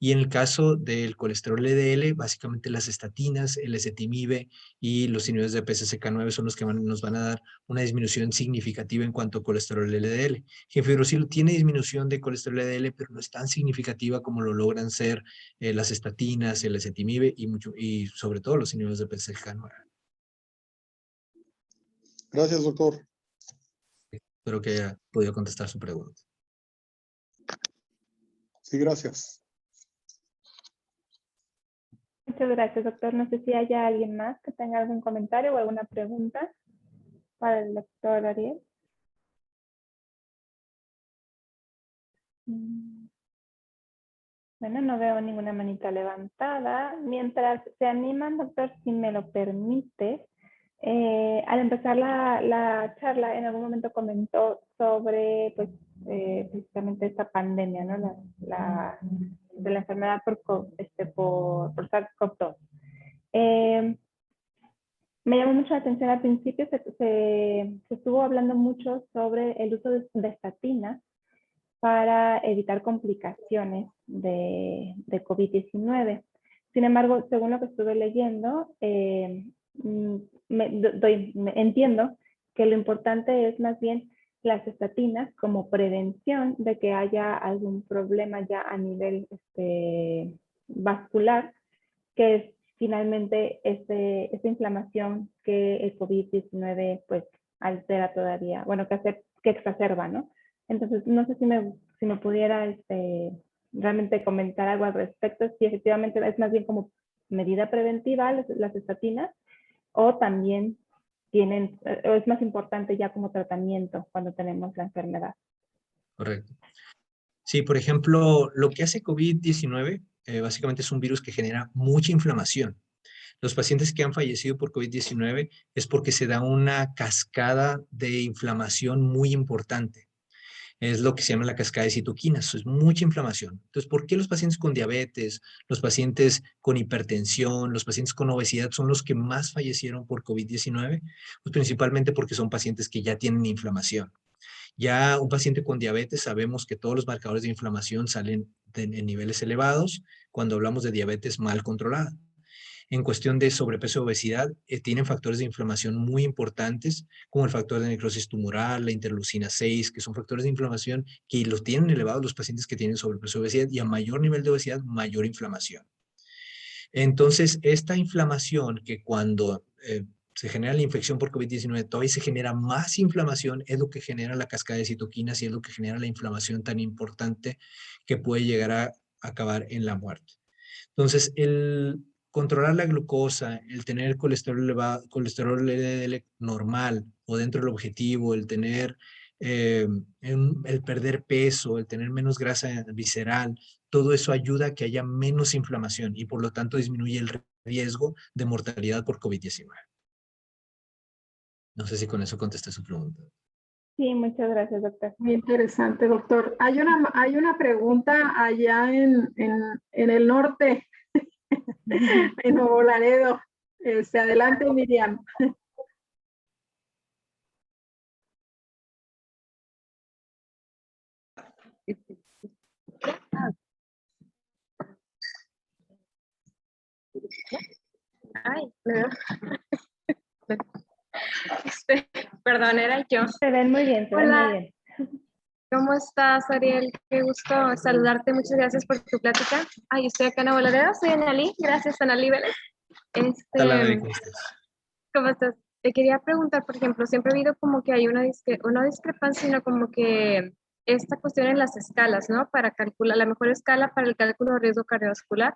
Y en el caso del colesterol LDL, básicamente las estatinas, el ezetimibe y los inhibidores de PCSK9 son los que nos van a dar una disminución significativa en cuanto a colesterol LDL. Gemfibrosilo tiene disminución de colesterol LDL, pero no es tan significativa como lo logran ser las estatinas, el ezetimibe y sobre todo los inhibidores de PCSK9. Gracias, doctor. Espero que haya podido contestar su pregunta. Sí, gracias. Muchas gracias, doctor. No sé si haya alguien más que tenga algún comentario o alguna pregunta para el doctor Ariel. Bueno, no veo ninguna manita levantada. Mientras se animan, doctor, si me lo permite, al empezar la charla, en algún momento comentó sobre, pues, precisamente esta pandemia, ¿no? De la enfermedad por SARS-CoV-2. Me llamó mucho la atención al principio, se estuvo hablando mucho sobre el uso de estatinas para evitar complicaciones de COVID-19. Sin embargo, según lo que estuve leyendo, entiendo que lo importante es más bien las estatinas como prevención de que haya algún problema ya a nivel vascular, que es finalmente esta inflamación que el COVID-19 pues altera todavía, bueno, que exacerba, ¿no? Entonces, no sé si me pudiera realmente comentar algo al respecto, si efectivamente es más bien como medida preventiva las estatinas, o también o es más importante ya como tratamiento cuando tenemos la enfermedad. Correcto. Sí, por ejemplo, lo que hace COVID-19 básicamente es un virus que genera mucha inflamación. Los pacientes que han fallecido por COVID-19 es porque se da una cascada de inflamación muy importante. Es lo que se llama la cascada de citoquinas, es mucha inflamación. Entonces, ¿por qué los pacientes con diabetes, los pacientes con hipertensión, los pacientes con obesidad son los que más fallecieron por COVID-19? Pues principalmente porque son pacientes que ya tienen inflamación. Ya un paciente con diabetes sabemos que todos los marcadores de inflamación salen en niveles elevados cuando hablamos de diabetes mal controlada. En cuestión de sobrepeso y obesidad, tienen factores de inflamación muy importantes, como el factor de necrosis tumoral, la interleucina 6, que son factores de inflamación que los tienen elevados los pacientes que tienen sobrepeso y obesidad, y a mayor nivel de obesidad, mayor inflamación. Entonces, esta inflamación que cuando se genera la infección por COVID-19, todavía se genera más inflamación, es lo que genera la cascada de citoquinas y es lo que genera la inflamación tan importante que puede llegar a acabar en la muerte. Entonces, el controlar la glucosa, el tener colesterol elevado, colesterol LDL normal o dentro del objetivo, el tener, el perder peso, el tener menos grasa visceral, todo eso ayuda a que haya menos inflamación y por lo tanto disminuye el riesgo de mortalidad por COVID-19. No sé si con eso contesté su pregunta. Sí, muchas gracias, doctor. Muy interesante, doctor. Hay una pregunta allá en el norte, en Nuevo Laredo. Adelante, Miriam. Ay, perdón, era yo. Se ven muy bien, se ven muy bien. ¿Cómo estás, Ariel? Qué gusto saludarte. Muchas gracias por tu plática. Ay, estoy acá en Nuevo Laredo, soy Analí. Gracias, Analí Vélez. ¿Cómo estás? Te quería preguntar, por ejemplo, siempre he habido como que hay una discrepancia, sino como que esta cuestión en las escalas, ¿no? Para calcular la mejor escala para el cálculo de riesgo cardiovascular.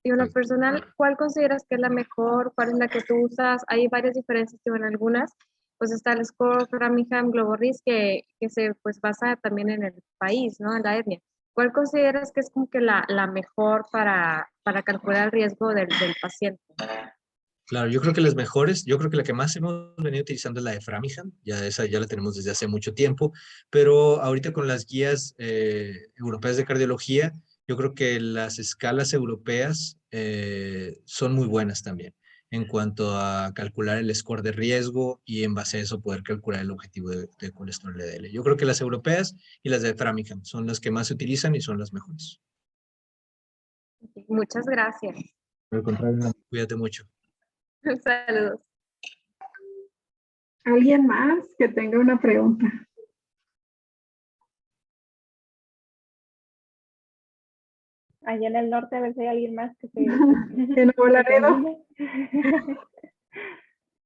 Y en lo personal, ¿cuál consideras que es la mejor? ¿Cuál es la que tú usas? Hay varias diferencias, en algunas. Pues está el score Framingham Global Risk que se pues basa también en el país, ¿no? En la etnia. ¿Cuál consideras que es como que la mejor para calcular el riesgo del paciente? Claro, yo creo que las mejores, yo creo que la que más hemos venido utilizando es la de Framingham, ya esa ya la tenemos desde hace mucho tiempo, pero ahorita con las guías europeas de cardiología, yo creo que las escalas europeas son muy buenas también en cuanto a calcular el score de riesgo y en base a eso poder calcular el objetivo de colesterol LDL. Yo creo que las europeas y las de Framingham son las que más se utilizan y son las mejores. Muchas gracias. Por contrario, cuídate mucho. Saludos. ¿Alguien más que tenga una pregunta? Allá en el norte, a ver si hay alguien más que se... En Nuevo Laredo.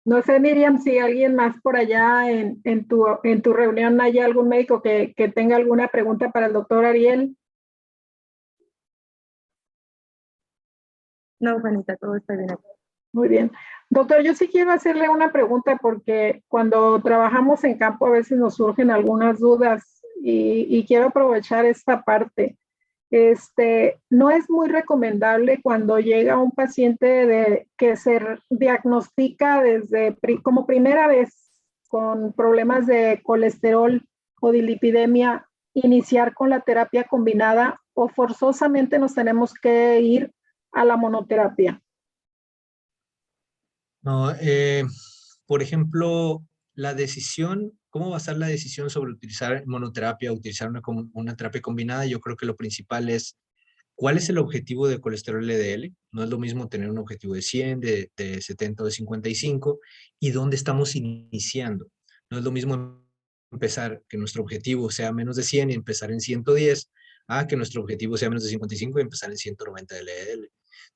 No sé, Miriam, si alguien más por allá en tu reunión hay algún médico que tenga alguna pregunta para el doctor Ariel. No, Juanita, todo está bien. Muy bien. Doctor, yo sí quiero hacerle una pregunta porque cuando trabajamos en campo a veces nos surgen algunas dudas y quiero aprovechar esta parte. No es muy recomendable cuando llega un paciente que se diagnostica como primera vez con problemas de colesterol o dilipidemia, iniciar con la terapia combinada o forzosamente nos tenemos que ir a la monoterapia. No, por ejemplo, la decisión, ¿cómo basar la decisión sobre utilizar monoterapia o utilizar una terapia combinada? Yo creo que lo principal es, ¿cuál es el objetivo de colesterol LDL? No es lo mismo tener un objetivo de 100, de 70 o de 55, y dónde estamos iniciando. No es lo mismo empezar que nuestro objetivo sea menos de 100 y empezar en 110, a que nuestro objetivo sea menos de 55 y empezar en 190 de LDL.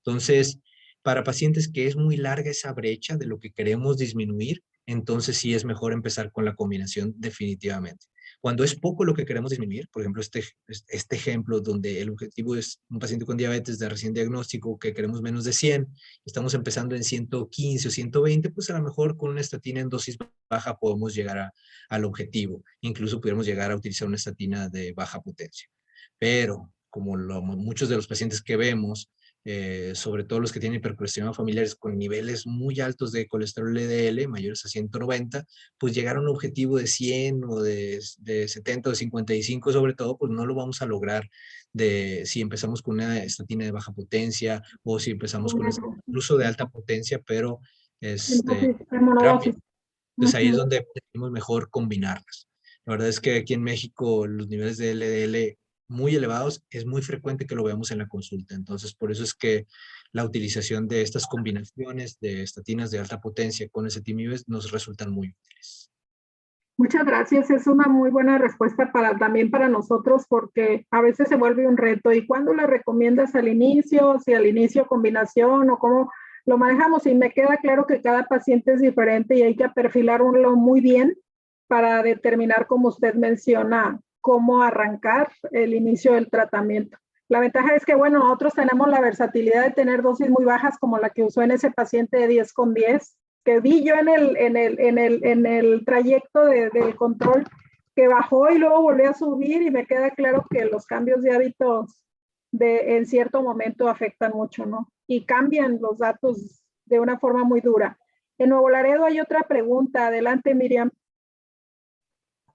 Entonces, para pacientes que es muy larga esa brecha de lo que queremos disminuir, entonces sí es mejor empezar con la combinación definitivamente. Cuando es poco lo que queremos disminuir, por ejemplo, este ejemplo donde el objetivo es un paciente con diabetes de recién diagnóstico que queremos menos de 100, estamos empezando en 115 o 120, pues a lo mejor con una estatina en dosis baja podemos llegar al objetivo. Incluso pudiéramos llegar a utilizar una estatina de baja potencia. Pero como muchos de los pacientes que vemos, sobre todo los que tienen hipercolesterolemia familiares con niveles muy altos de colesterol LDL, mayores a 190, pues llegar a un objetivo de 100 o de 70 o de 55 sobre todo, pues no lo vamos a lograr si empezamos con una estatina de baja potencia o si empezamos con incluso de alta potencia, pero rápido. Entonces ahí es donde tenemos mejor combinarlas. La verdad es que aquí en México los niveles de LDL muy elevados, es muy frecuente que lo veamos en la consulta. Entonces, por eso es que la utilización de estas combinaciones de estatinas de alta potencia con ezetimibe nos resultan muy útiles. Muchas gracias, es una muy buena respuesta también para nosotros porque a veces se vuelve un reto. ¿Y cuándo la recomiendas al inicio? Si al inicio combinación o cómo lo manejamos. Y me queda claro que cada paciente es diferente y hay que perfilarlo muy bien para determinar, como usted menciona, cómo arrancar el inicio del tratamiento. La ventaja es que, bueno, nosotros tenemos la versatilidad de tener dosis muy bajas como la que usó en ese paciente de 10/10, que vi yo en el trayecto del control, que bajó y luego volvió a subir, y me queda claro que los cambios de hábitos en cierto momento afectan mucho, ¿no? Y cambian los datos de una forma muy dura. En Nuevo Laredo hay otra pregunta. Adelante, Miriam.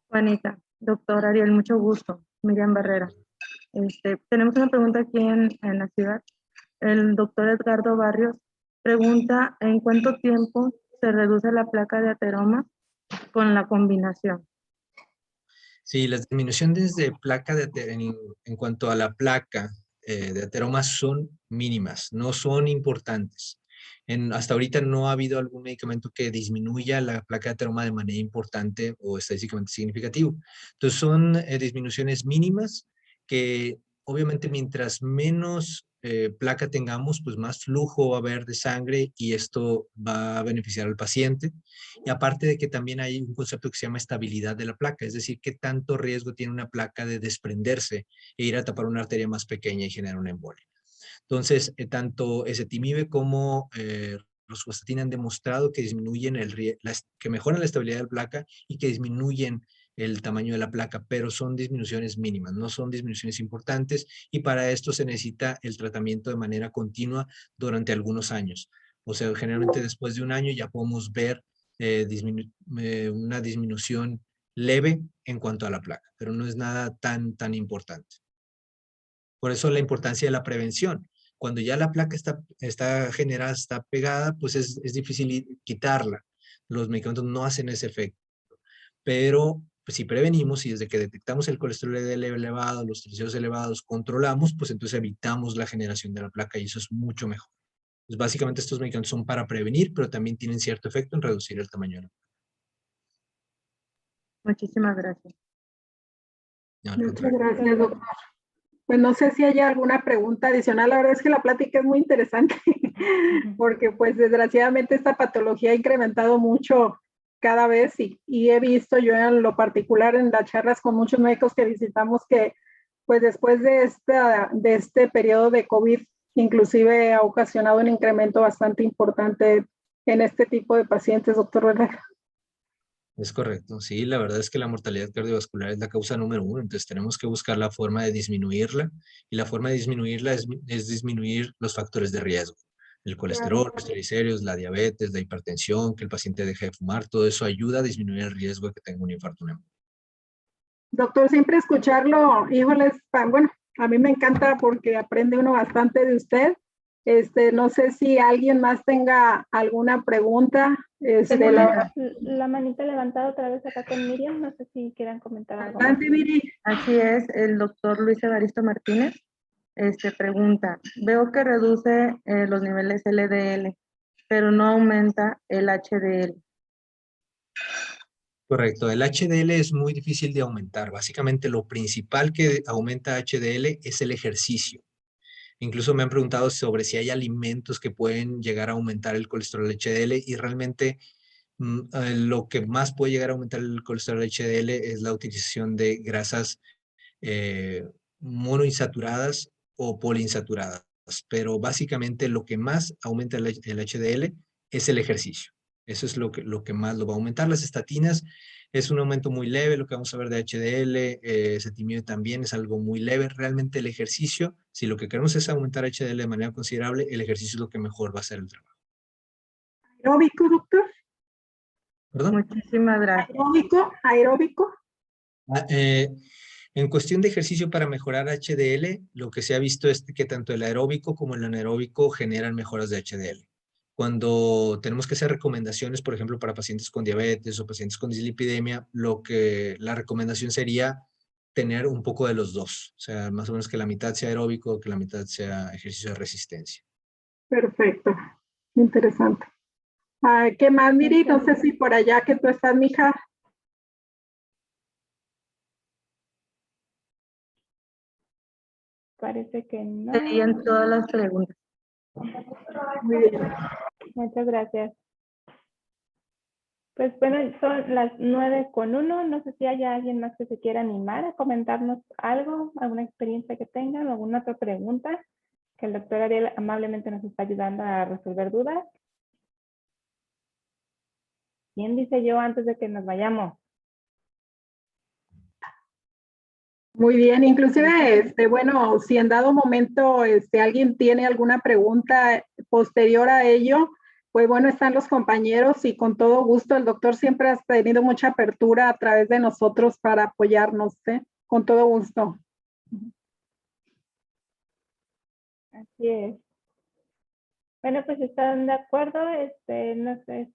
Juanita, doctor Ariel, mucho gusto. Miriam Barrera. Tenemos una pregunta aquí en la ciudad. El doctor Edgardo Barrios pregunta, ¿en cuánto tiempo se reduce la placa de ateroma con la combinación? Sí, las disminuciones de placa en cuanto a la placa de ateroma son mínimas, no son importantes. Hasta ahorita no ha habido algún medicamento que disminuya la placa de ateroma de manera importante o estadísticamente significativo. Entonces son disminuciones mínimas que obviamente mientras menos placa tengamos, pues más flujo va a haber de sangre y esto va a beneficiar al paciente. Y aparte de que también hay un concepto que se llama estabilidad de la placa, es decir, qué tanto riesgo tiene una placa de desprenderse e ir a tapar una arteria más pequeña y generar una embolia. Entonces, tanto ezetimibe como rosuvastatina han demostrado que disminuyen que mejoran la estabilidad de la placa y que disminuyen el tamaño de la placa, pero son disminuciones mínimas, no son disminuciones importantes, y para esto se necesita el tratamiento de manera continua durante algunos años. O sea, generalmente después de un año ya podemos ver una disminución leve en cuanto a la placa, pero no es nada tan importante. Por eso la importancia de la prevención. Cuando ya la placa está generada, está pegada, pues es difícil quitarla. Los medicamentos no hacen ese efecto. Pero pues, si prevenimos y desde que detectamos el colesterol elevado, los triglicéridos elevados, controlamos, pues entonces evitamos la generación de la placa y eso es mucho mejor. Pues básicamente estos medicamentos son para prevenir, pero también tienen cierto efecto en reducir el tamaño de la placa. Muchísimas gracias. No, muchas gracias, doctor. Pues no sé si hay alguna pregunta adicional. La verdad es que la plática es muy interesante porque pues desgraciadamente esta patología ha incrementado mucho cada vez y he visto yo en lo particular en las charlas con muchos médicos que visitamos que pues después de este periodo de COVID inclusive ha ocasionado un incremento bastante importante en este tipo de pacientes, doctor Barrera. Es correcto, sí, la verdad es que la mortalidad cardiovascular es la causa número 1, entonces tenemos que buscar la forma de disminuirla, y la forma de disminuirla es disminuir los factores de riesgo. El colesterol, los triglicéridos, la diabetes, la hipertensión, que el paciente deje de fumar, todo eso ayuda a disminuir el riesgo de que tenga un infarto. Doctor, siempre escucharlo, híjoles, bueno, a mí me encanta porque aprende uno bastante de usted. No sé si alguien más tenga alguna pregunta. La manita levantada otra vez acá con Miriam, no sé si quieran comentar algo. Adelante, Miri. Así es, el doctor Luis Evaristo Martínez pregunta, veo que reduce los niveles LDL, pero no aumenta el HDL. Correcto, el HDL es muy difícil de aumentar. Básicamente lo principal que aumenta HDL es el ejercicio. Incluso me han preguntado sobre si hay alimentos que pueden llegar a aumentar el colesterol HDL y realmente Lo que más puede llegar a aumentar el colesterol HDL es la utilización de grasas monoinsaturadas o poliinsaturadas, pero básicamente lo que más aumenta el HDL es el ejercicio. Eso es lo que más lo va a aumentar. Las estatinas es un aumento muy leve, lo que vamos a ver de HDL, ezetimibe también es algo muy leve. Realmente el ejercicio, si lo que queremos es aumentar HDL de manera considerable, el ejercicio es lo que mejor va a hacer el trabajo. ¿Aeróbico, doctor? ¿Perdón? Muchísimas gracias. ¿Aeróbico? En cuestión de ejercicio para mejorar HDL, lo que se ha visto es que tanto el aeróbico como el anaeróbico generan mejoras de HDL. Cuando tenemos que hacer recomendaciones, por ejemplo, para pacientes con diabetes o pacientes con dislipidemia, la recomendación sería tener un poco de los dos. O sea, más o menos que la mitad sea aeróbico, que la mitad sea ejercicio de resistencia. Perfecto. Interesante. ¿Qué más, Miri? No sé si por allá que tú estás, mija. Parece que no. Serían todas las preguntas. Muy bien. Muchas gracias. Pues bueno, son las 9:01. No sé si hay alguien más que se quiera animar a comentarnos algo, alguna experiencia que tengan, alguna otra pregunta, que el doctor Ariel amablemente nos está ayudando a resolver dudas. ¿Quién dice yo antes de que nos vayamos? Muy bien, inclusive, bueno, si en dado momento alguien tiene alguna pregunta posterior a ello, pues bueno, están los compañeros y con todo gusto, el doctor siempre ha tenido mucha apertura a través de nosotros para apoyarnos, con todo gusto. Así es. Bueno, pues están de acuerdo. No sé,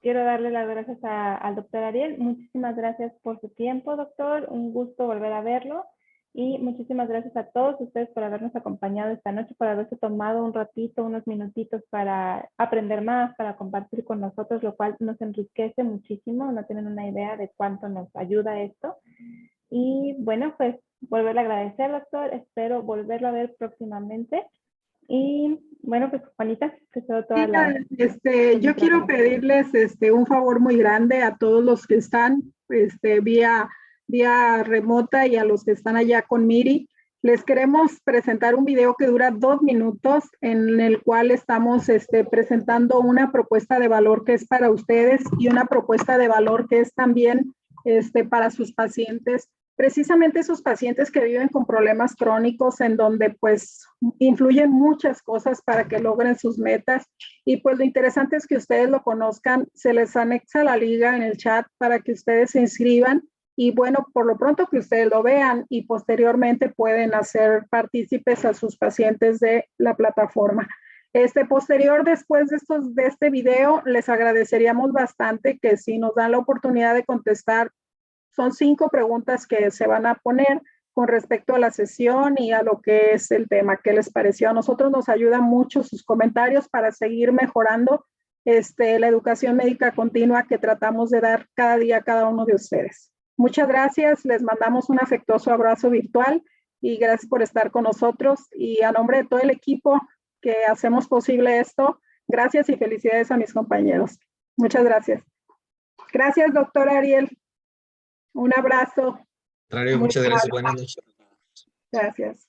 quiero darle las gracias al doctor Ariel. Muchísimas gracias por su tiempo, doctor. Un gusto volver a verlo. Y muchísimas gracias a todos ustedes por habernos acompañado esta noche, por haberse tomado un ratito, unos minutitos para aprender más, para compartir con nosotros, lo cual nos enriquece muchísimo. No tienen una idea de cuánto nos ayuda esto. Y bueno, pues volverle a agradecer, doctor. Espero volverlo a ver próximamente. Y bueno, pues Juanita, que todo toda la... Yo quiero pedirles un favor muy grande a todos los que están vía remota y a los que están allá con Miri. Les queremos presentar un video que dura 2 minutos en el cual estamos presentando una propuesta de valor que es para ustedes y una propuesta de valor que es también para sus pacientes. Precisamente esos pacientes que viven con problemas crónicos en donde pues influyen muchas cosas para que logren sus metas y pues lo interesante es que ustedes lo conozcan, se les anexa la liga en el chat para que ustedes se inscriban y bueno, por lo pronto que ustedes lo vean y posteriormente pueden hacer partícipes a sus pacientes de la plataforma. Posterior después de este video, les agradeceríamos bastante que si nos dan la oportunidad de contestar. Son 5 preguntas que se van a poner con respecto a la sesión y a lo que es el tema. ¿Qué les pareció? A nosotros nos ayudan mucho sus comentarios para seguir mejorando la educación médica continua que tratamos de dar cada día a cada uno de ustedes. Muchas gracias. Les mandamos un afectuoso abrazo virtual y gracias por estar con nosotros. Y a nombre de todo el equipo que hacemos posible esto, gracias y felicidades a mis compañeros. Muchas gracias. Gracias, doctor Ariel. Un abrazo. Muchas gracias. Buenas noches. Gracias.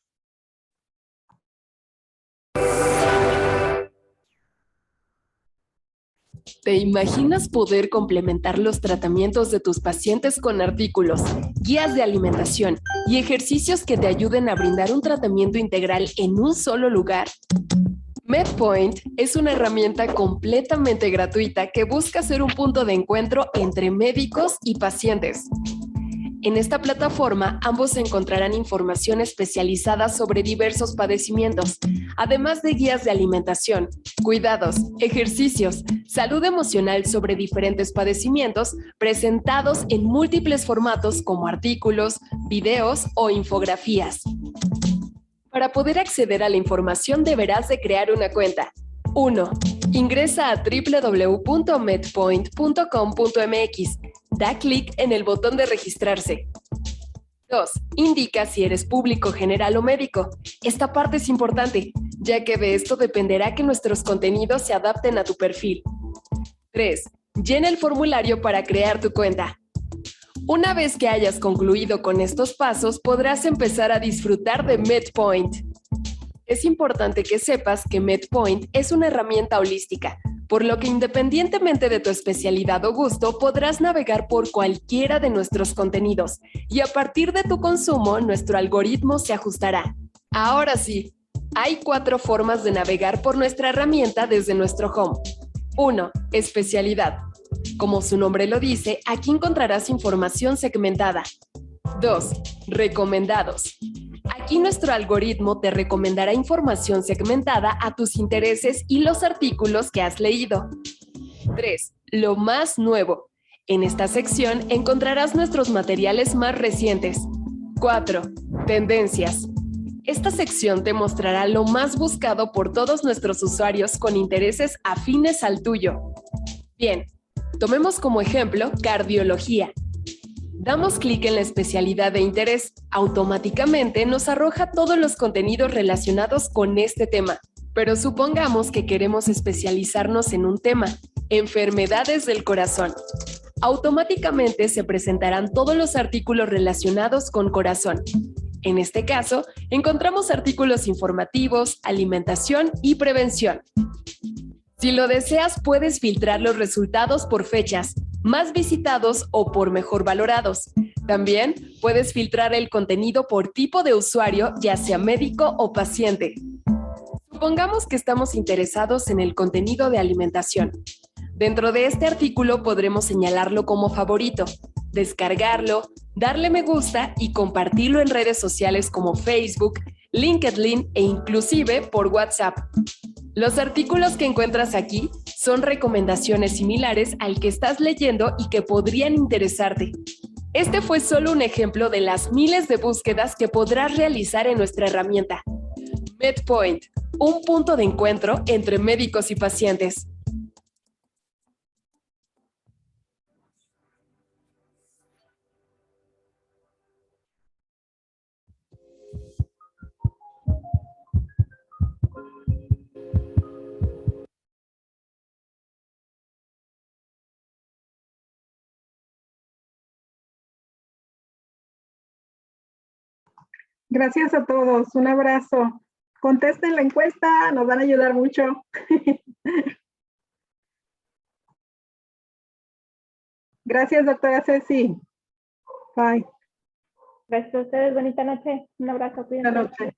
¿Te imaginas poder complementar los tratamientos de tus pacientes con artículos, guías de alimentación y ejercicios que te ayuden a brindar un tratamiento integral en un solo lugar? MedPoint es una herramienta completamente gratuita que busca ser un punto de encuentro entre médicos y pacientes. En esta plataforma, ambos encontrarán información especializada sobre diversos padecimientos, además de guías de alimentación, cuidados, ejercicios, salud emocional sobre diferentes padecimientos, presentados en múltiples formatos como artículos, videos o infografías. Para poder acceder a la información deberás de crear una cuenta. 1. Ingresa a www.medpoint.com.mx. Da clic en el botón de registrarse. 2. Indica si eres público general o médico. Esta parte es importante, ya que de esto dependerá que nuestros contenidos se adapten a tu perfil. 3. Llena el formulario para crear tu cuenta. Una vez que hayas concluido con estos pasos, podrás empezar a disfrutar de MedPoint. Es importante que sepas que MedPoint es una herramienta holística, por lo que independientemente de tu especialidad o gusto, podrás navegar por cualquiera de nuestros contenidos y a partir de tu consumo, nuestro algoritmo se ajustará. Ahora sí, hay 4 formas de navegar por nuestra herramienta desde nuestro home. 1. Especialidad. Como su nombre lo dice, aquí encontrarás información segmentada. 2. Recomendados. Aquí nuestro algoritmo te recomendará información segmentada a tus intereses y los artículos que has leído. 3. Lo más nuevo. En esta sección encontrarás nuestros materiales más recientes. 4. Tendencias. Esta sección te mostrará lo más buscado por todos nuestros usuarios con intereses afines al tuyo. Bien, tomemos como ejemplo cardiología. Damos clic en la especialidad de interés. Automáticamente nos arroja todos los contenidos relacionados con este tema. Pero supongamos que queremos especializarnos en un tema, enfermedades del corazón. Automáticamente se presentarán todos los artículos relacionados con corazón. En este caso, encontramos artículos informativos, alimentación y prevención. Si lo deseas, puedes filtrar los resultados por fechas, más visitados o por mejor valorados. También puedes filtrar el contenido por tipo de usuario, ya sea médico o paciente. Supongamos que estamos interesados en el contenido de alimentación. Dentro de este artículo podremos señalarlo como favorito, descargarlo, darle me gusta y compartirlo en redes sociales como Facebook, LinkedIn e inclusive por WhatsApp. Los artículos que encuentras aquí son recomendaciones similares al que estás leyendo y que podrían interesarte. Este fue solo un ejemplo de las miles de búsquedas que podrás realizar en nuestra herramienta. MedPoint, un punto de encuentro entre médicos y pacientes. Gracias a todos. Un abrazo. Contesten la encuesta, nos van a ayudar mucho. Gracias, doctora Ceci. Bye. Gracias a ustedes. Bonita noche. Un abrazo. Cuídense. Buenas noches.